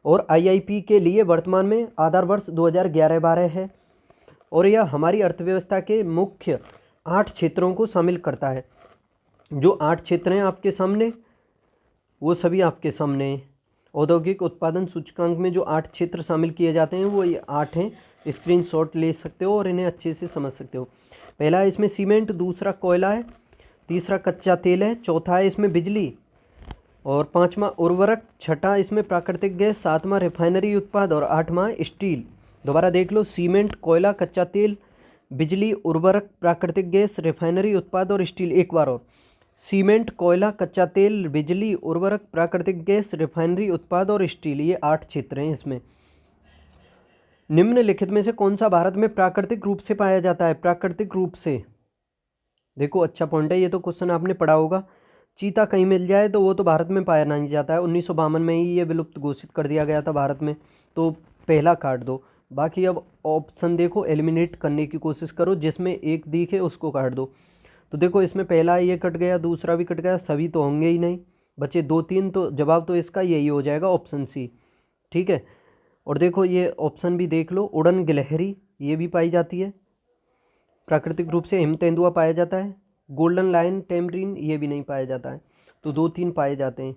[SPEAKER 1] और IIP के लिए वर्तमान में आधार वर्ष 2011-12 है और यह हमारी अर्थव्यवस्था के मुख्य 8 क्षेत्रों को शामिल करता है। जो 8 क्षेत्र हैं आपके सामने, वो सभी आपके सामने हैं। औद्योगिक उत्पादन सूचकांक में जो 8 क्षेत्र शामिल किए जाते हैं वो ये 8 हैं। स्क्रीनशॉट ले सकते हो और इन्हें अच्छे से समझ सकते हो। पहला है इसमें सीमेंट, दूसरा कोयला है, तीसरा कच्चा तेल है, चौथा है इसमें बिजली और पांचवा उर्वरक, छठा इसमें प्राकृतिक गैस, सातवां रिफाइनरी उत्पाद और आठवां स्टील। दोबारा देख लो, सीमेंट, कोयला, कच्चा तेल, बिजली, उर्वरक, प्राकृतिक गैस, रिफाइनरी उत्पाद और स्टील। एक बार और, सीमेंट, कोयला, कच्चा तेल, बिजली, उर्वरक, प्राकृतिक गैस, रिफाइनरी उत्पाद और स्टील, ये 8 क्षेत्र हैं इसमें। निम्नलिखित में से कौन सा भारत में प्राकृतिक रूप से पाया जाता है? प्राकृतिक रूप से, देखो अच्छा पॉइंट है, ये तो क्वेश्चन आपने पढ़ा होगा। चीता कहीं मिल जाए तो वो तो भारत में पाया नहीं जाता है। 1952 में ही ये विलुप्त घोषित कर दिया गया था भारत में, तो पहला काट दो। बाकी अब ऑप्शन देखो, एलिमिनेट करने की कोशिश करो, जिसमें एक दिखे उसको काट दो। तो देखो इसमें पहला ये कट गया, दूसरा भी कट गया, सभी तो होंगे ही नहीं, बचे 2-3, तो जवाब तो इसका यही हो जाएगा, ऑप्शन सी। ठीक है, और देखो ये ऑप्शन भी देख लो, उड़न गिलहरी ये भी पाई जाती है प्राकृतिक रूप से, हिम तेंदुआ पाया जाता है, गोल्डन लायन टेमरिन ये भी नहीं पाया जाता है, तो 2-3 पाए जाते हैं।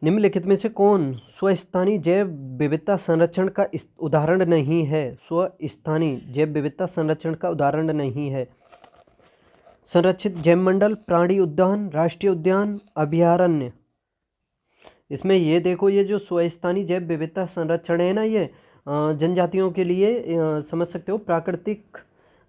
[SPEAKER 1] निम्नलिखित में से कौन स्वस्थानी जैव विविधता संरक्षण का उदाहरण नहीं है? स्वस्थानी जैव विविधता संरक्षण का उदाहरण नहीं है। संरक्षित जैवमंडल, प्राणी उद्यान, राष्ट्रीय उद्यान, अभयारण्य। इसमें ये देखो, ये जो स्वस्थानी जैव विविधता संरक्षण है ना, ये जनजातियों के लिए समझ सकते हो प्राकृतिक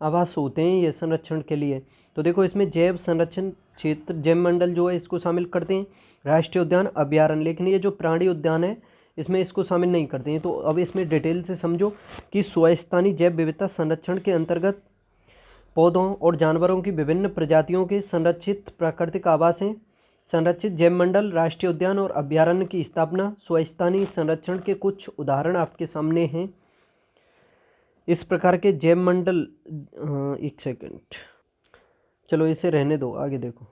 [SPEAKER 1] आवास होते हैं ये संरक्षण के लिए। तो देखो इसमें जैव संरक्षण क्षेत्र, जैवमंडल जो है इसको शामिल करते हैं, राष्ट्रीय उद्यान, अभयारण्य। लेकिन ये जो प्राणी उद्यान है इसमें इसको शामिल नहीं करते हैं। तो अब इसमें डिटेल से समझो कि स्वस्थानी जैव विविधता संरक्षण के अंतर्गत पौधों और जानवरों की विभिन्न प्रजातियों के संरक्षित प्राकृतिक आवास हैं। संरक्षित जैवमंडल, राष्ट्रीय उद्यान और अभयारण्य की स्थापना, स्वस्थानी संरक्षण के कुछ उदाहरण आपके सामने हैं। इस प्रकार के जैवमंडल, एक सेकंड, चलो इसे रहने दो, आगे देखो।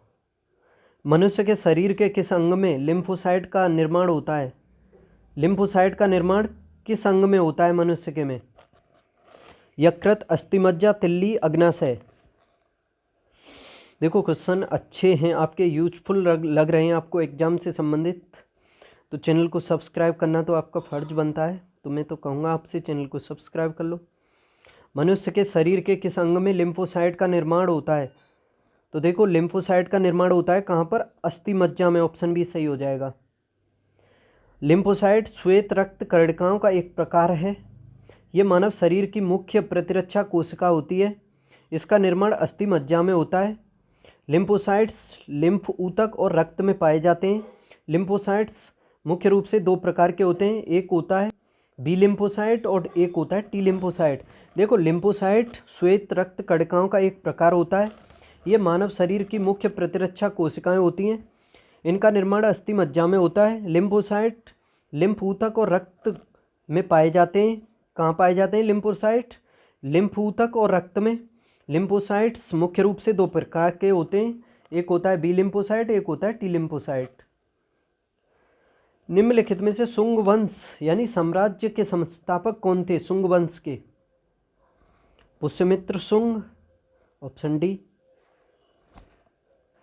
[SPEAKER 1] मनुष्य के शरीर के किस अंग में लिम्फोसाइट का निर्माण होता है? लिम्फोसाइट का निर्माण किस अंग में होता है मनुष्य के में? यकृत, अस्थिमज्जा, तिल्ली, अग्नाशय। देखो क्वेश्चन अच्छे हैं आपके, यूजफुल लग रहे हैं आपको एग्जाम से संबंधित, तो चैनल को सब्सक्राइब करना तो आपका फर्ज बनता है। तो मैं तो कहूँगा आपसे चैनल को सब्सक्राइब कर लो। मनुष्य के शरीर के किस अंग में लिम्फोसाइट का निर्माण होता है? तो देखो लिम्फोसाइट का निर्माण होता है कहाँ पर? अस्थिमज्जा में, ऑप्शन भी सही हो जाएगा। लिम्फोसाइट श्वेत रक्त कर्णिकाओं का एक प्रकार है। ये मानव शरीर की मुख्य प्रतिरक्षा कोशिका होती है। इसका निर्माण अस्थिमज्जा में होता है। लिम्फोसाइट्स लिम्फ ऊतक और रक्त में पाए जाते हैं। लिम्फोसाइट्स मुख्य रूप से 2 प्रकार के होते हैं, एक होता है बी लिम्फोसाइट और एक होता है टी लिम्फोसाइट। देखो लिम्फोसाइट श्वेत रक्त कणिकाओं का एक प्रकार होता है। ये मानव शरीर की मुख्य प्रतिरक्षा कोशिकाएं होती हैं। इनका निर्माण अस्थिमज्जा में होता है। लिम्फोसाइट लिम्फ ऊतक और रक्त में पाए जाते हैं। कहाँ पाए जाते हैं लिम्फोसाइट? लिम्फ ऊतक और रक्त में। लिम्फोसाइट्स मुख्य रूप से 2 प्रकार के होते हैं, एक होता है बी लिम्फोसाइट, एक होता है टी लिम्फोसाइट। निम्नलिखित में से शुंग वंश यानी साम्राज्य के संस्थापक कौन थे? शुंग वंश के पुष्यमित्र शुंग, ऑप्शन डी।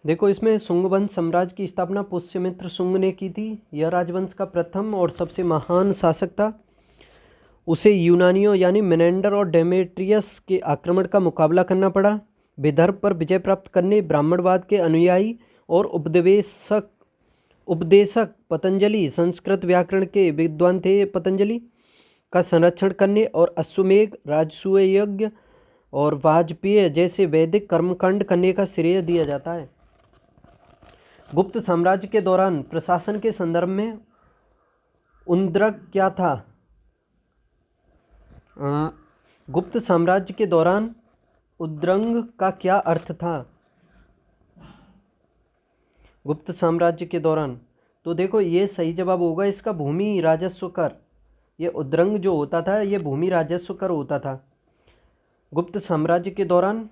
[SPEAKER 1] देखो इसमें शुंग वंश साम्राज्य की स्थापना पुष्यमित्र शुंग ने की थी। यह राजवंश का प्रथम और सबसे महान शासक था। उसे यूनानियों यानी मेनेंडर और डेमेट्रियस के आक्रमण का मुकाबला करना पड़ा। विदर्भ पर विजय प्राप्त करने ब्राह्मणवाद के अनुयायी और उपदेशक पतंजलि, संस्कृत व्याकरण के विद्वान थे पतंजलि, का संरक्षण करने और अश्वमेध, राजसूय यज्ञ और वाजपेय जैसे वैदिक कर्मकांड करने का श्रेय दिया जाता है। गुप्त साम्राज्य के दौरान प्रशासन के संदर्भ में उद्ग्रह क्या था? गुप्त साम्राज्य के दौरान उद्रंग का क्या अर्थ था? गुप्त साम्राज्य के दौरान, तो देखो ये सही जवाब होगा इसका भूमि राजस्व कर। ये उद्रंग जो होता था ये भूमि राजस्व कर होता था। गुप्त साम्राज्य के दौरान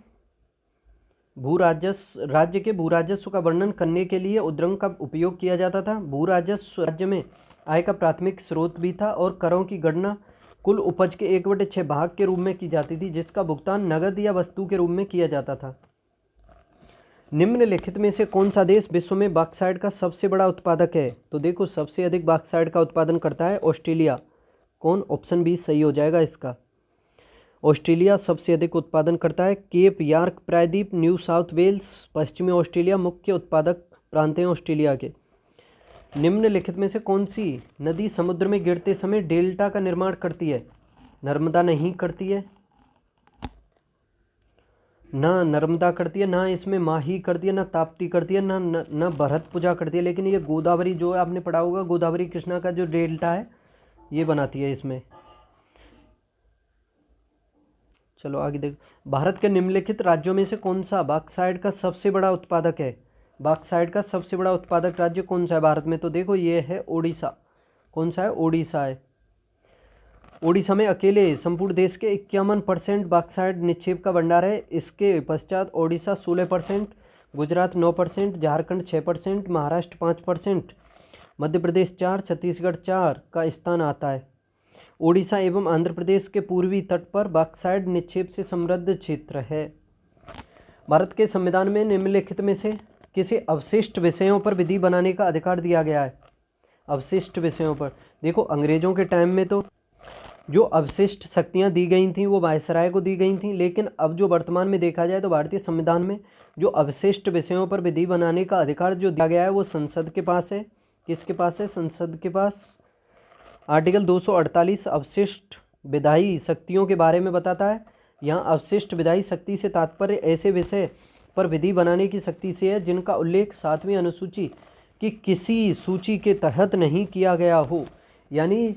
[SPEAKER 1] राज्य के भू राजस्व का वर्णन करने के लिए उद्रंग का उपयोग किया जाता था। भू राजस्व राज्य में आय का प्राथमिक स्रोत भी था और करों की गणना कुल उपज के 1/6 भाग के रूप में की जाती थी, जिसका भुगतान नगद या वस्तु के रूप में किया जाता था। निम्नलिखित में से कौन सा देश विश्व में बॉक्साइट का सबसे बड़ा उत्पादक है? तो देखो सबसे अधिक बॉक्साइट का उत्पादन करता है ऑस्ट्रेलिया। कौन? ऑप्शन बी सही हो जाएगा इसका। ऑस्ट्रेलिया सबसे अधिक उत्पादन करता है। केप यार्क प्रायद्वीप, न्यू साउथ वेल्स, पश्चिमी ऑस्ट्रेलिया मुख्य उत्पादक प्रांत हैं ऑस्ट्रेलिया के। निम्नलिखित में से कौन सी नदी समुद्र में गिरते समय डेल्टा का निर्माण करती है? नर्मदा नहीं करती है, ना नर्मदा करती है, ना इसमें माही करती है, ना ताप्ती करती है, ना भरतपुजा करती है, लेकिन ये गोदावरी जो है आपने पढ़ा होगा, गोदावरी कृष्णा का जो डेल्टा है ये बनाती है इसमें। चलो आगे देखो, भारत के निम्नलिखित राज्यों में से कौन सा बॉक्साइट का सबसे बड़ा उत्पादक है? बॉक्साइट का सबसे बड़ा उत्पादक राज्य कौन सा है भारत में? तो देखो ये है ओडिशा। कौन सा है? ओडिशा है। ओडिशा में अकेले संपूर्ण देश के 51% बॉक्साइट निक्षेप का भंडार है। इसके पश्चात ओडिशा 16%, गुजरात 9%, झारखंड 6%, महाराष्ट्र 5%, मध्य प्रदेश 4%, छत्तीसगढ़ 4% का स्थान आता है। ओडिशा एवं आंध्र प्रदेश के पूर्वी तट पर बॉक्साइट निक्षेप से समृद्ध क्षेत्र है। भारत के संविधान में निम्नलिखित में से किसी अवशिष्ट विषयों पर विधि बनाने का अधिकार दिया गया है? अवशिष्ट विषयों पर देखो अंग्रेजों के टाइम में तो जो अवशिष्ट शक्तियां दी गई थीं वो वायसराय को दी गई थीं, लेकिन अब जो वर्तमान में देखा जाए तो भारतीय संविधान में जो अवशिष्ट विषयों पर विधि बनाने का अधिकार जो दिया गया है वो संसद के पास है। किसके पास है? संसद के पास। आर्टिकल 248 अवशिष्ट विधायी शक्तियों के बारे में बताता है। यहाँ अवशिष्ट विधायी शक्ति से तात्पर्य ऐसे विषय पर विधि बनाने की शक्ति से है जिनका उल्लेख 7वीं अनुसूची की किसी सूची के तहत नहीं किया गया हो। यानी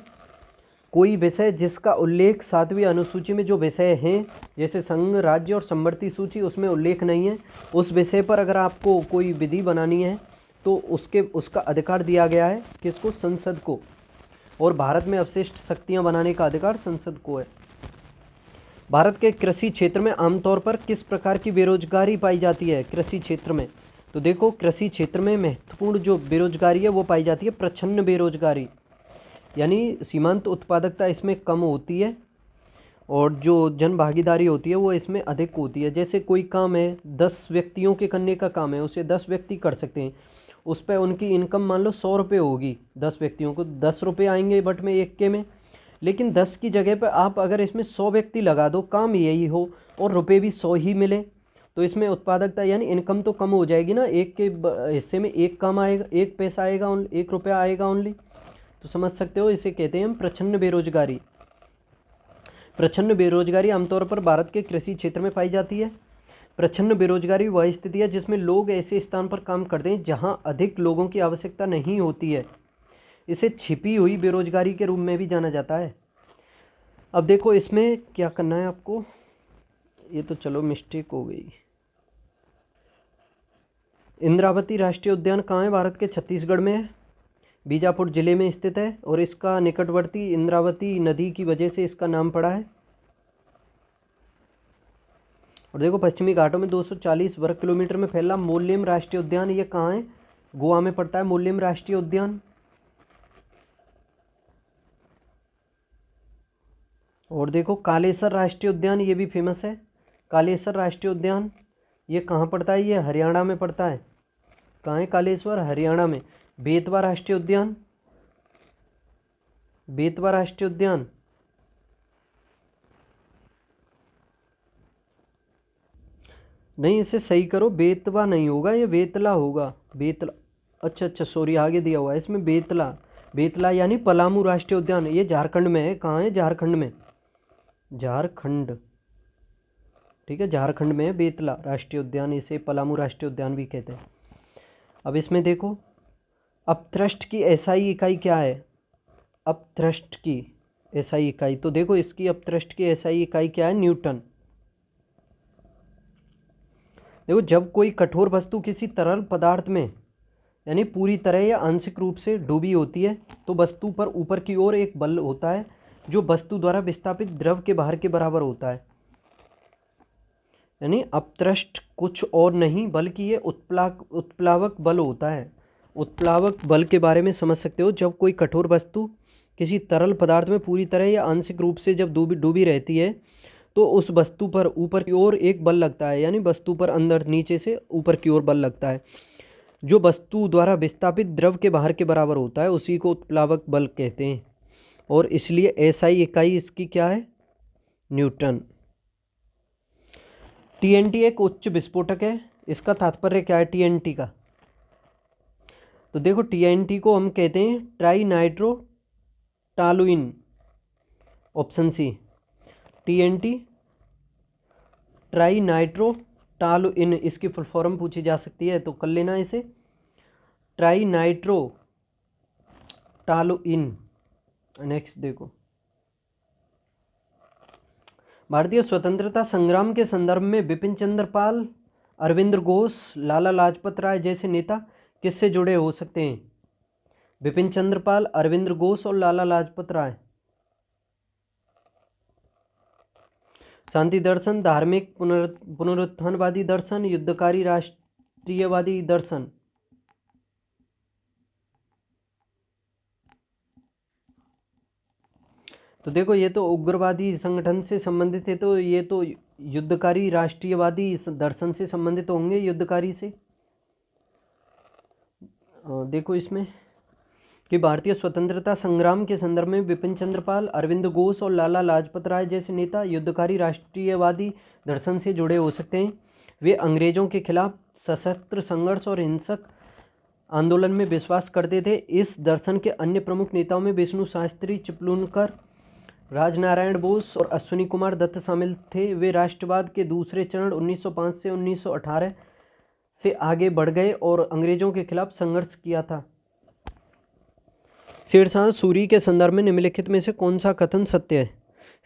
[SPEAKER 1] कोई विषय जिसका उल्लेख 7वीं अनुसूची में जो विषय हैं, जैसे संघ, राज्य और समवर्ती सूची, उसमें उल्लेख नहीं है, उस विषय पर अगर आपको कोई विधि बनानी है तो उसका अधिकार दिया गया है किसको? संसद को। और भारत में अवशिष्ट शक्तियां बनाने का अधिकार संसद को है। भारत के कृषि क्षेत्र में आमतौर पर किस प्रकार की बेरोजगारी पाई जाती है? कृषि क्षेत्र में तो देखो कृषि क्षेत्र में महत्वपूर्ण जो बेरोजगारी है वो पाई जाती है प्रच्छन्न बेरोजगारी, यानी सीमांत उत्पादकता इसमें कम होती है और जो जन भागीदारी होती है वो इसमें अधिक होती है। जैसे कोई काम है 10 व्यक्तियों के करने का काम है, उसे 10 व्यक्ति कर सकते हैं, उस पर उनकी इनकम मान लो 100 रुपये होगी, 10 व्यक्तियों को 10 रुपये आएंगे बट में एक के में, लेकिन 10 की जगह पर आप अगर इसमें 100 व्यक्ति लगा दो, काम यही हो और रुपये भी 100 ही मिले, तो इसमें उत्पादकता यानी इनकम तो कम हो जाएगी ना। एक के हिस्से में एक काम आएगा, एक पैसा आएगा, 1 रुपया आएगा ओनली। तो समझ सकते हो, इसे कहते हैं हम प्रच्छन्न बेरोजगारी। प्रच्छन्न बेरोजगारी आमतौर पर भारत के कृषि क्षेत्र में पाई जाती है। प्रच्छन्न बेरोजगारी वह स्थिति है जिसमें लोग ऐसे स्थान पर काम करते हैं जहां अधिक लोगों की आवश्यकता नहीं होती है। इसे छिपी हुई बेरोजगारी के रूप में भी जाना जाता है। अब देखो इसमें क्या करना है आपको, ये तो चलो मिस्टेक हो गई। इंद्रावती राष्ट्रीय उद्यान कहाँ है? भारत के छत्तीसगढ़ में है, बीजापुर जिले में स्थित है और इसका निकटवर्ती इंद्रावती नदी की वजह से इसका नाम पड़ा है। और देखो पश्चिमी घाटों में 240 वर्ग किलोमीटर में फैला मोल्यम राष्ट्रीय उद्यान, ये कहाँ है? गोवा में पड़ता है मोल्यम राष्ट्रीय उद्यान। और देखो कालेसर राष्ट्रीय उद्यान, ये भी फेमस है। कालेसर राष्ट्रीय उद्यान ये कहाँ पड़ता है? ये हरियाणा में पड़ता है। कहाँ है कालेश्वर? हरियाणा में। बेतवा राष्ट्रीय उद्यान, बेतवा राष्ट्रीय उद्यान नहीं, इसे सही करो, बेतवा नहीं होगा, ये बेतला होगा। बेतला, अच्छा सॉरी, आगे दिया हुआ है इसमें बेतला। बेतला यानी पलामू राष्ट्रीय उद्यान, ये झारखंड में है। कहाँ है? झारखंड में, झारखंड, ठीक है, झारखंड में है बेतला राष्ट्रीय उद्यान, इसे पलामू राष्ट्रीय उद्यान भी कहते हैं। अब इसमें देखो अपथ्रस्ट की एसआई इकाई क्या है? अपथ्रस्ट की एसआई इकाई। तो देखो इसकी अपतृष्ठ की एसआई इकाई क्या है, न्यूटन। देखो जब कोई कठोर वस्तु किसी तरल पदार्थ में यानी पूरी तरह या आंशिक रूप से डूबी होती है तो वस्तु पर ऊपर की ओर एक बल होता है जो वस्तु द्वारा विस्थापित द्रव के भार के बराबर होता है। यानी अपतृष्ठ कुछ और नहीं बल्कि ये उत्प्लावक बल होता है। उत्प्लावक बल के बारे में समझ सकते हो, जब कोई कठोर वस्तु किसी तरल पदार्थ में पूरी तरह या आंशिक रूप से जब डूबी रहती है तो उस वस्तु पर ऊपर की ओर एक बल लगता है, यानी वस्तु पर अंदर नीचे से ऊपर की ओर बल लगता है जो वस्तु द्वारा विस्थापित द्रव के भार के बराबर होता है, उसी को उत्प्लावक बल कहते हैं। और इसलिए एसआई इकाई इसकी क्या है, न्यूटन। टीएनटी एक उच्च विस्फोटक है। इसका तात्पर्य क्या है टीएनटी का, तो देखो टीएनटी को हम कहते हैं trinitrotoluene. Option C TNT trinitrotoluene, इसकी फुल फॉर्म पूछी जा सकती है तो कर लेना इसे, ट्राई नाइट्रो टालुइन। नेक्स्ट देखो, भारतीय स्वतंत्रता संग्राम के संदर्भ में बिपिन चंद्र पाल, अरविंद घोष, लाला लाजपत राय जैसे नेता किससे जुड़े हो सकते हैं। बिपिन चंद्र पाल, अरविंद घोष और लाला लाजपत राय। शांति दर्शन, धार्मिक पुनरुत्थानवादी दर्शन, युद्धकारी राष्ट्रीयवादी दर्शन। तो देखो ये तो उग्रवादी संगठन से संबंधित है, तो ये तो युद्धकारी राष्ट्रीयवादी दर्शन से संबंधित होंगे, युद्धकारी से। देखो इसमें कि भारतीय स्वतंत्रता संग्राम के संदर्भ में बिपिन चंद्र पाल, अरविंद घोष और लाला लाजपत राय जैसे नेता युद्धकारी राष्ट्रीयवादी दर्शन से जुड़े हो सकते हैं। वे अंग्रेजों के खिलाफ सशस्त्र संघर्ष और हिंसक आंदोलन में विश्वास करते थे। इस दर्शन के अन्य प्रमुख नेताओं में विष्णु शास्त्री चिपलूनकर, राजनारायण बोस और अश्विनी कुमार दत्त शामिल थे। वे राष्ट्रवाद के दूसरे चरण 1905 से 1918 से आगे बढ़ गए और अंग्रेजों के खिलाफ संघर्ष किया था। शेरशाह सूरी के संदर्भ में निम्नलिखित में से कौन सा कथन सत्य है।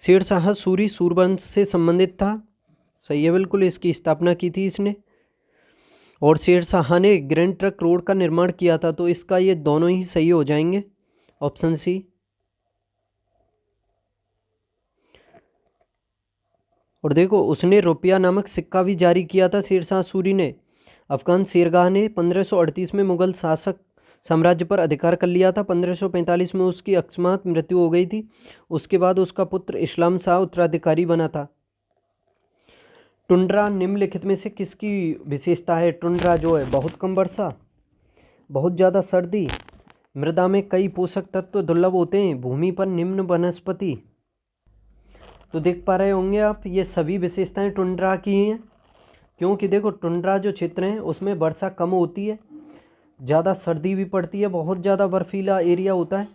[SPEAKER 1] शेरशाह सूरी सूरवंश से संबंधित था, सही है बिल्कुल, इसकी स्थापना की थी इसने। और शेरशाह ने ग्रैंड ट्रंक रोड का निर्माण किया था, तो इसका ये दोनों ही सही हो जाएंगे, ऑप्शन सी। और देखो उसने रुपया नामक सिक्का भी जारी किया था शेरशाह सूरी ने। अफगान शेरगाह ने 1538 में मुगल शासक साम्राज्य पर अधिकार कर लिया था। 1545 में उसकी अकस्मात मृत्यु हो गई थी। उसके बाद उसका पुत्र इस्लाम शाह उत्तराधिकारी बना था। टुंड्रा निम्नलिखित में से किसकी विशेषता है। टुंड्रा जो है बहुत कम वर्षा, बहुत ज़्यादा सर्दी, मृदा में कई पोषक तत्व दुर्लभ होते हैं, भूमि पर निम्न वनस्पति। तो देख पा रहे होंगे आप, ये सभी विशेषताएं टुंड्रा की हैं, क्योंकि देखो टुंड्रा जो क्षेत्र हैं उसमें वर्षा कम होती है, ज़्यादा सर्दी भी पड़ती है, बहुत ज़्यादा बर्फीला एरिया होता है,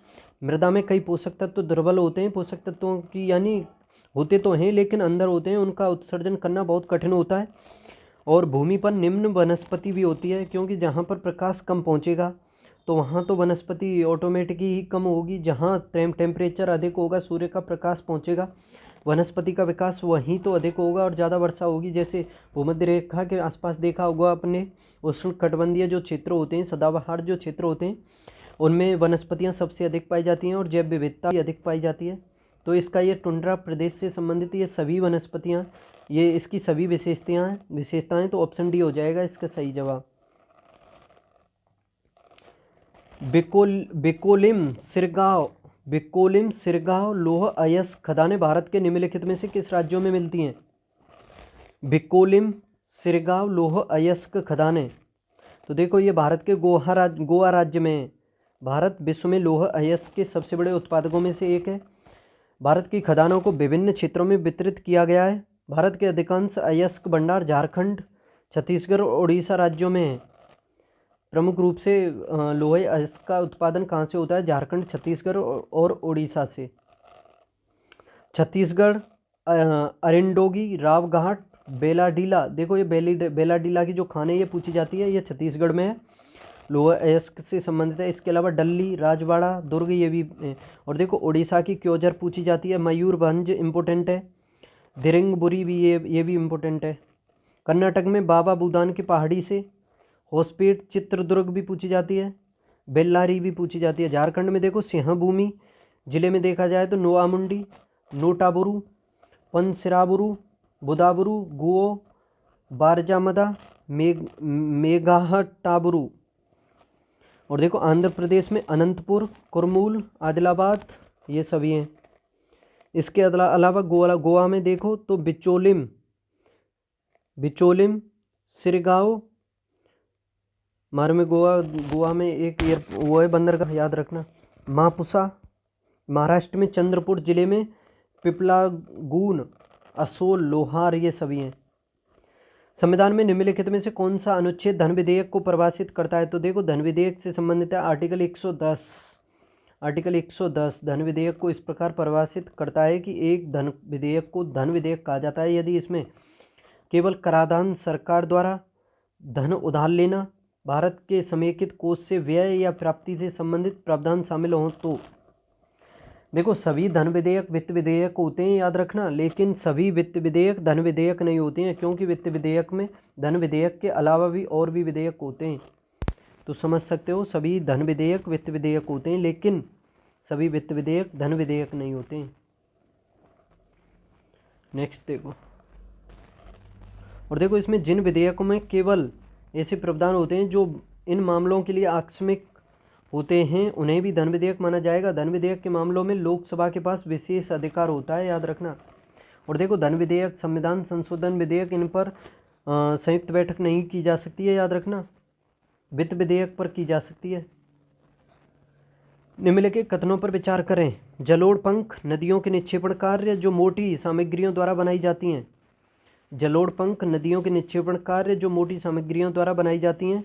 [SPEAKER 1] मृदा में कई पोषक तत्व दुर्बल होते हैं। पोषक तत्वों की यानी होते तो हैं लेकिन अंदर होते हैं, उनका उत्सर्जन करना बहुत कठिन होता है। और भूमि पर निम्न वनस्पति भी होती है, क्योंकि जहाँ पर प्रकाश कम पहुँचेगा तो वहाँ तो वनस्पति ऑटोमेटिक ही कम होगी। जहाँ टेम्परेचर अधिक होगा, सूर्य का प्रकाश पहुँचेगा, वनस्पति का विकास वहीं तो अधिक होगा और ज़्यादा वर्षा होगी। जैसे भूमध्य रेखा के आसपास देखा होगा अपने, उष्णकटिबंधीय जो क्षेत्र होते हैं, सदाबहार जो क्षेत्र होते हैं, उनमें वनस्पतियां सबसे अधिक पाई जाती हैं और जैव विविधता भी अधिक पाई जाती है। तो इसका ये टुंड्रा प्रदेश से संबंधित ये सभी वनस्पतियाँ, ये इसकी सभी विशेषताएँ, तो ऑप्शन डी हो जाएगा इसका सही जवाब। बिकोलिम सिरगांव लौह अयस्क खदानें भारत के निम्नलिखित में से किस राज्यों में मिलती हैं। बिकोलिम सिरगांव लौह अयस्क खदानें, तो देखो ये भारत के गोवा राज्य में है। भारत विश्व में लौह अयस्क के सबसे बड़े उत्पादकों में से एक है। भारत की खदानों को विभिन्न क्षेत्रों में वितरित किया गया है। भारत के अधिकांश अयस्क भंडार झारखंड, छत्तीसगढ़ और उड़ीसा राज्यों में है। प्रमुख रूप से लोहे अयस्क का उत्पादन कहाँ से होता है, झारखंड, छत्तीसगढ़ और उड़ीसा से। छत्तीसगढ़ अरिंडोगी, रावघाट, बेलाडीला, देखो ये बेलाडीला की जो खान है ये पूछी जाती है, ये छत्तीसगढ़ में है। लोअर अयस्क से संबंधित है। इसके अलावा डल्ली, राजवाड़ा, दुर्ग ये भी है। और देखो उड़ीसा की क्योजर पूछी जाती है। मयूरभंज इम्पोर्टेंट है। दिरिंगबुरी भी ये भी इम्पोर्टेंट है। कर्नाटक में बाबा बुदान की पहाड़ी से। होसपेट, चित्रदुर्ग भी पूछी जाती है। बेल्लारी भी पूछी जाती है। झारखंड में देखो सिंहभूमि जिले में देखा जाए तो नोआमुंडी, नोटाबुरु, पंसराबुरु, बुदाबुरु, गुओ, बारजामदा, मेघाहटाबुरु। और देखो आंध्र प्रदेश में अनंतपुर, कुरनूल, आदिलाबाद ये सभी हैं। इसके अलावा गोवा में देखो तो बिचोलिम, सिरगांव, गोवा में एक वो है बंदरगाह याद रखना, मापुसा। महाराष्ट्र में चंद्रपुर जिले में पिपलागून, असोल, लोहार ये सभी हैं। संविधान में निम्नलिखित में से कौन सा अनुच्छेद धन विधेयक को परिभाषित करता है? तो देखो धन विधेयक से संबंधित है आर्टिकल 110। आर्टिकल 110 धन विधेयक को इस प्रकार परिभाषित करता है कि एक धन विधेयक को धन विधेयक कहा जाता है यदि इसमें केवल कराधान, सरकार द्वारा धन उधार लेना, भारत के समेकित कोष से व्यय या प्राप्ति से संबंधित प्रावधान शामिल हों तो। देखो सभी धन विधेयक वित्त विधेयक होते हैं याद रखना, लेकिन सभी वित्त विधेयक धन विधेयक नहीं होते हैं, क्योंकि वित्त विधेयक में धन विधेयक के अलावा भी और भी विधेयक होते हैं। तो समझ सकते हो सभी धन विधेयक वित्त विधेयक होते हैं, लेकिन सभी वित्त विधेयक धन विधेयक नहीं होते हैं। नेक्स्ट देखो, और देखो इसमें जिन विधेयकों में केवल ऐसे प्रावधान होते हैं जो इन मामलों के लिए आकस्मिक होते हैं उन्हें भी धन विधेयक माना जाएगा। धन विधेयक के मामलों में लोकसभा के पास विशेष अधिकार होता है याद रखना। और देखो धन विधेयक, संविधान संशोधन विधेयक, इन पर संयुक्त बैठक नहीं की जा सकती है याद रखना, वित्त विधेयक पर की जा सकती है। निम्नलिखित कथनों पर विचार करें। जलोढ़ पंख नदियों के निक्षेपण कार्य जो मोटी सामग्रियों द्वारा बनाई जाती हैं। जलोढ़ पंख नदियों के निक्षेपण कार्य जो मोटी सामग्रियों द्वारा बनाई जाती हैं।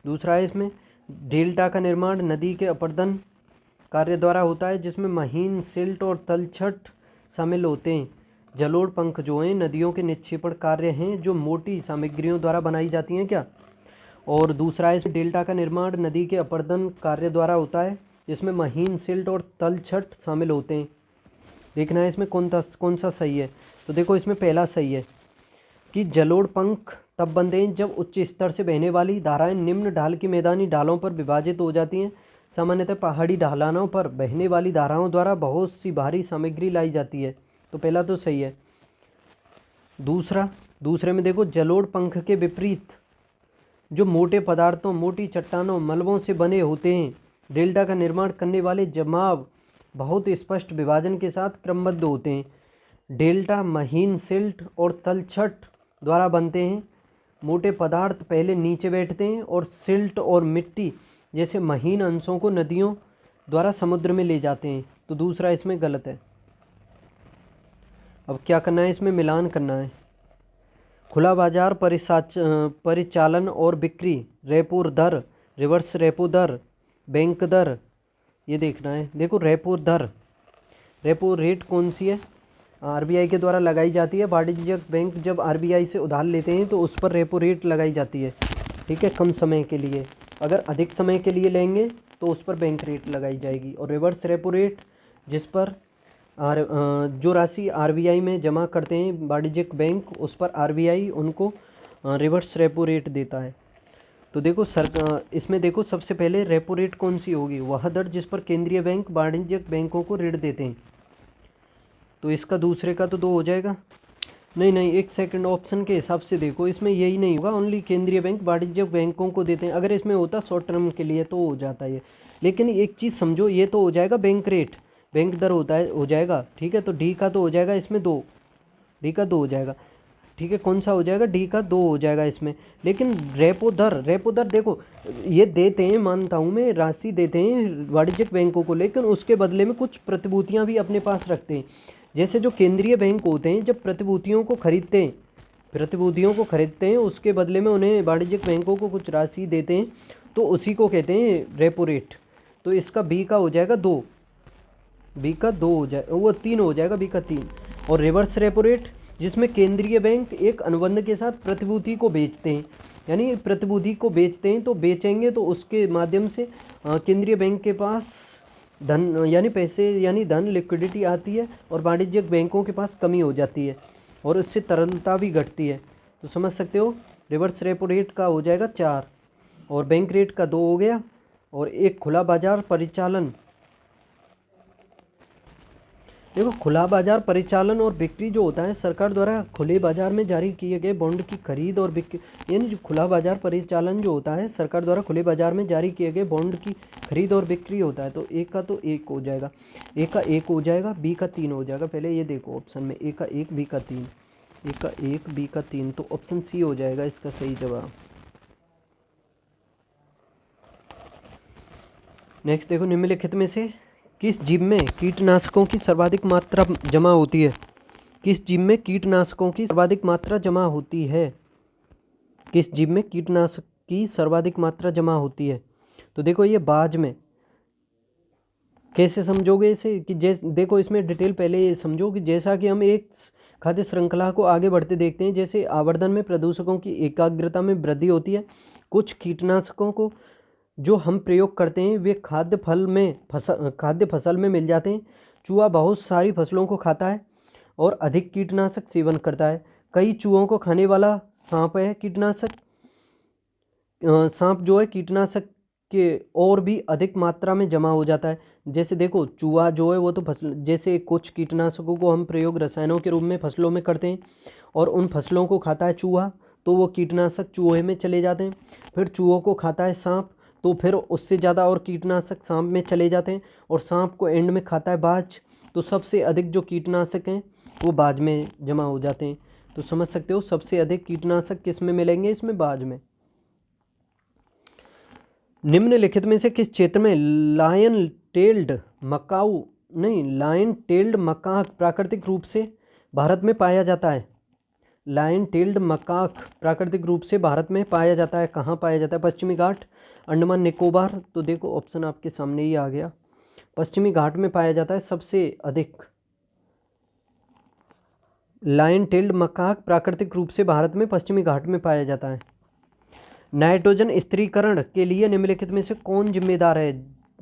[SPEAKER 1] दूसरा है इसमें डेल्टा का निर्माण नदी के अपरदन कार्य द्वारा होता है जिसमें महीन, सिल्ट और तलछट शामिल होते हैं। जलोढ़ पंख जो हैं नदियों के निक्षेपण कार्य हैं जो मोटी सामग्रियों द्वारा बनाई जाती हैं क्या। और दूसरा है इसमें डेल्टा का निर्माण नदी के अपरदन कार्य द्वारा होता है जिसमें महीन, सिल्ट और तलछट शामिल होते हैं। देखना है इसमें कौन सा सही है। तो देखो इसमें पहला सही है कि जलोढ़ पंख तब बनते हैं जब उच्च स्तर से बहने वाली धाराएं निम्न ढाल की मैदानी ढालों पर विभाजित हो जाती हैं। सामान्यतः पहाड़ी ढलानों पर बहने वाली धाराओं द्वारा बहुत सी भारी सामग्री लाई जाती है। तो पहला तो सही है। दूसरे में देखो जलोढ़ पंख के विपरीत जो मोटे पदार्थों, मोटी चट्टानों, मलबों से बने होते हैं। डेल्टा का निर्माण करने वाले जमाव बहुत स्पष्ट विभाजन के साथ क्रमबद्ध होते हैं। डेल्टा महीन, सिल्ट और तलछट द्वारा बनते हैं। मोटे पदार्थ पहले नीचे बैठते हैं और सिल्ट और मिट्टी जैसे महीन अंशों को नदियों द्वारा समुद्र में ले जाते हैं। तो दूसरा इसमें गलत है। अब क्या करना है, इसमें मिलान करना है। खुला बाजार परिचालन और बिक्री, रेपो दर, रिवर्स रेपो दर, बैंक दर, ये देखना है। देखो रेपो रेट कौन सी है, आरबीआई के द्वारा लगाई जाती है। वाणिज्यिक बैंक जब आरबीआई से उधार लेते हैं तो उस पर रेपो रेट लगाई जाती है, ठीक है, कम समय के लिए। अगर अधिक समय के लिए लेंगे तो उस पर बैंक रेट लगाई जाएगी। और रिवर्स रेपो रेट जिस पर जो राशि आरबीआई में जमा करते हैं वाणिज्यिक बैंक, उस पर आरबीआई उनको रिवर्स रेपो रेट देता है। तो देखो इसमें देखो सबसे पहले रेपो रेट कौन सी होगी, वह दर जिस पर केंद्रीय बैंक वाणिज्यिक बैंकों को ऋण देते हैं। तो इसका दूसरे का तो 2 हो जाएगा। नहीं, एक सेकंड, ऑप्शन के हिसाब से देखो इसमें यही नहीं होगा, ओनली केंद्रीय बैंक वाणिज्यिक बैंकों को देते हैं। अगर इसमें होता शॉर्ट टर्म के लिए तो हो जाता है ये, लेकिन एक चीज़ समझो, ये तो हो जाएगा बैंक रेट, बैंक दर हो जाएगा, ठीक है। तो डी का तो हो जाएगा इसमें 2, डी का 2 हो जाएगा, ठीक है। कौन सा हो जाएगा, डी का 2 हो जाएगा इसमें। लेकिन रेपो दर देखो ये देते हैं, मानता हूँ मैं, राशि देते हैं वाणिज्यिक बैंकों को, लेकिन उसके बदले में कुछ प्रतिभूतियाँ भी अपने पास रखते हैं। जैसे जो केंद्रीय बैंक होते हैं जब प्रतिभूतियों को खरीदते हैं उसके बदले में उन्हें वाणिज्यिक बैंकों को कुछ राशि देते हैं, तो उसी को कहते हैं रेपो रेट। तो इसका बी का हो जाएगा 2, बी का 2 हो जाएगा, वो 3 हो जाएगा, बी का 3। और रिवर्स रेपो रेट जिसमें केंद्रीय बैंक एक अनुबंध के साथ प्रतिभूति को बेचते हैं, यानी प्रतिभूति को बेचते हैं, तो बेचेंगे तो उसके माध्यम से केंद्रीय बैंक के पास धन यानी पैसे यानी धन लिक्विडिटी आती है और वाणिज्यिक बैंकों के पास कमी हो जाती है और इससे तरलता भी घटती है। तो समझ सकते हो रिवर्स रेपो रेट का हो जाएगा 4 और बैंक रेट का 2 हो गया और एक खुला बाजार परिचालन। देखो खुला बाजार परिचालन और बिक्री जो होता है सरकार द्वारा खुले बाजार में जारी किए गए बॉन्ड की खरीद और बिक्री, यानी जो खुला बाजार परिचालन जो होता है सरकार द्वारा खुले बाजार में जारी किए गए बॉन्ड की खरीद और बिक्री होता है। तो ए का तो 1 हो जाएगा, ए का 1 हो जाएगा, बी का 3 हो जाएगा। पहले ये देखो ऑप्शन में ए का 1 बी का 3, ए का 1 बी का 3, तो ऑप्शन सी हो जाएगा इसका सही जवाब। नेक्स्ट देखो निम्नलिखित में से किस जीव में कीटनाशकों की सर्वाधिक मात्रा जमा होती है? किस जीव में कीटनाशकों की सर्वाधिक मात्रा जमा होती है? किस जीव में कीटनाशक की सर्वाधिक मात्रा जमा होती है? तो देखो ये बाज में। कैसे समझोगे इसे कि जैसे देखो इसमें डिटेल पहले ये समझो कि जैसा कि हम एक खाद्य श्रृंखला को आगे बढ़ते देखते हैं, जैसे आवर्धन में प्रदूषकों की एकाग्रता में वृद्धि होती है। कुछ कीटनाशकों को जो हम प्रयोग करते हैं वे खाद्य फसल में मिल जाते हैं। चूहा बहुत सारी फसलों को खाता है और अधिक कीटनाशक सेवन करता है। कई चूहों को खाने वाला सांप है कीटनाशक, सांप जो है कीटनाशक के और भी अधिक मात्रा में जमा हो जाता है। जैसे देखो चूहा जो है वो तो फसल, जैसे कुछ कीटनाशकों को हम प्रयोग रसायनों के रूप में फसलों में करते हैं और उन फसलों को खाता है चूहा, तो वो कीटनाशक चूहे में चले जाते हैं। फिर चूहों को खाता है सांप, तो फिर उससे ज़्यादा और कीटनाशक सांप में चले जाते हैं और सांप को एंड में खाता है बाज, तो सबसे अधिक जो कीटनाशक हैं वो बाज में जमा हो जाते हैं। तो समझ सकते हो सबसे अधिक कीटनाशक किस में मिलेंगे? इसमें बाज में। निम्नलिखित में से किस क्षेत्र में लायन टेल्ड मकाक प्राकृतिक रूप से भारत में पाया जाता है? लायन टेल्ड मकाक प्राकृतिक रूप से भारत में पाया जाता है। कहाँ पाया जाता है? पश्चिमी घाट, अंडमान निकोबार। तो देखो ऑप्शन आपके सामने ही आ गया, पश्चिमी घाट में पाया जाता है सबसे अधिक। लायन टेल्ड मकाक प्राकृतिक रूप से भारत में पश्चिमी घाट में पाया जाता है। नाइट्रोजन स्थिरीकरण के लिए निम्नलिखित में से कौन जिम्मेदार है?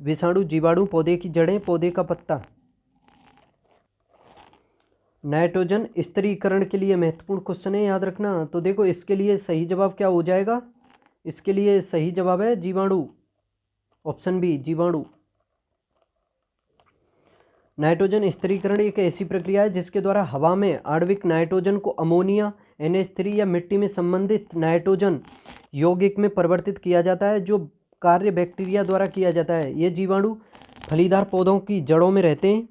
[SPEAKER 1] विषाणु, जीवाणु, पौधे की जड़ें, पौधे का पत्ता। नाइट्रोजन स्थिरीकरण के लिए महत्वपूर्ण क्वेश्चन है, याद रखना। तो देखो इसके लिए सही जवाब क्या हो जाएगा? इसके लिए सही जवाब है जीवाणु, ऑप्शन बी जीवाणु। नाइट्रोजन स्थिरीकरण एक ऐसी प्रक्रिया है जिसके द्वारा हवा में आणविक नाइट्रोजन को अमोनिया NH3 या मिट्टी में संबंधित नाइट्रोजन यौगिक में परिवर्तित किया जाता है, जो कार्य बैक्टीरिया द्वारा किया जाता है। ये जीवाणु फलीदार पौधों की जड़ों में रहते हैं।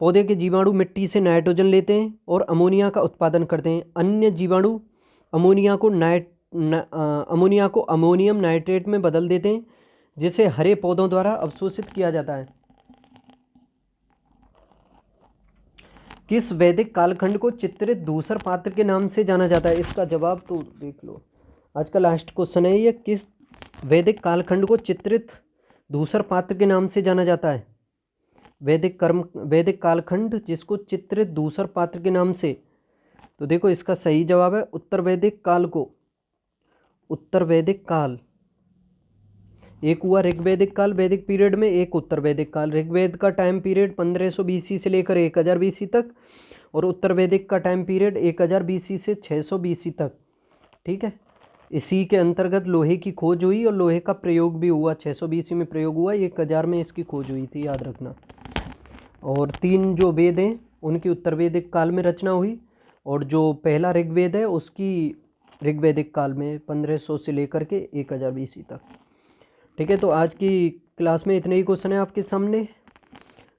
[SPEAKER 1] पौधे के जीवाणु मिट्टी से नाइट्रोजन लेते हैं और अमोनिया का उत्पादन करते हैं। अन्य जीवाणु अमोनिया को अमोनियम नाइट्रेट में बदल देते हैं, जिसे हरे पौधों द्वारा अवशोषित किया जाता है। किस वैदिक कालखंड को चित्रित धूसर पात्र के नाम से जाना जाता है? इसका जवाब तो देख लो, आज का लास्ट क्वेश्चन है ये। किस वैदिक कालखंड को चित्रित धूसर पात्र के नाम से जाना जाता है? वैदिक कालखंड जिसको चित्रित धूसर पात्र के नाम से, तो देखो इसका सही जवाब है उत्तर वैदिक काल को। उत्तर वैदिक काल, एक हुआ ऋग्वैदिक काल वैदिक पीरियड में, एक उत्तर वैदिक काल। ऋग्वेद का टाइम पीरियड 1500 BC से लेकर 1000 BC तक और उत्तर वैदिक का टाइम पीरियड 1000 BC से 600 BC तक। ठीक है, इसी के अंतर्गत लोहे की खोज हुई और लोहे का प्रयोग भी हुआ। 600 BC में प्रयोग हुआ, 1000 में इसकी खोज हुई थी, याद रखना। और 3 जो वेद हैं उनकी उत्तर वैदिक काल में रचना हुई और जो पहला ऋग्वेद है उसकी ऋग्वैदिक काल में 1500 से लेकर के 1000 BC तक। ठीक है, तो आज की क्लास में इतने ही क्वेश्चन है आपके सामने।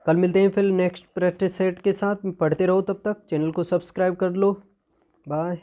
[SPEAKER 1] कल मिलते हैं फिर नेक्स्ट प्रैक्टिस सेट के साथ। पढ़ते रहो, तब तक चैनल को सब्सक्राइब कर लो। बाय।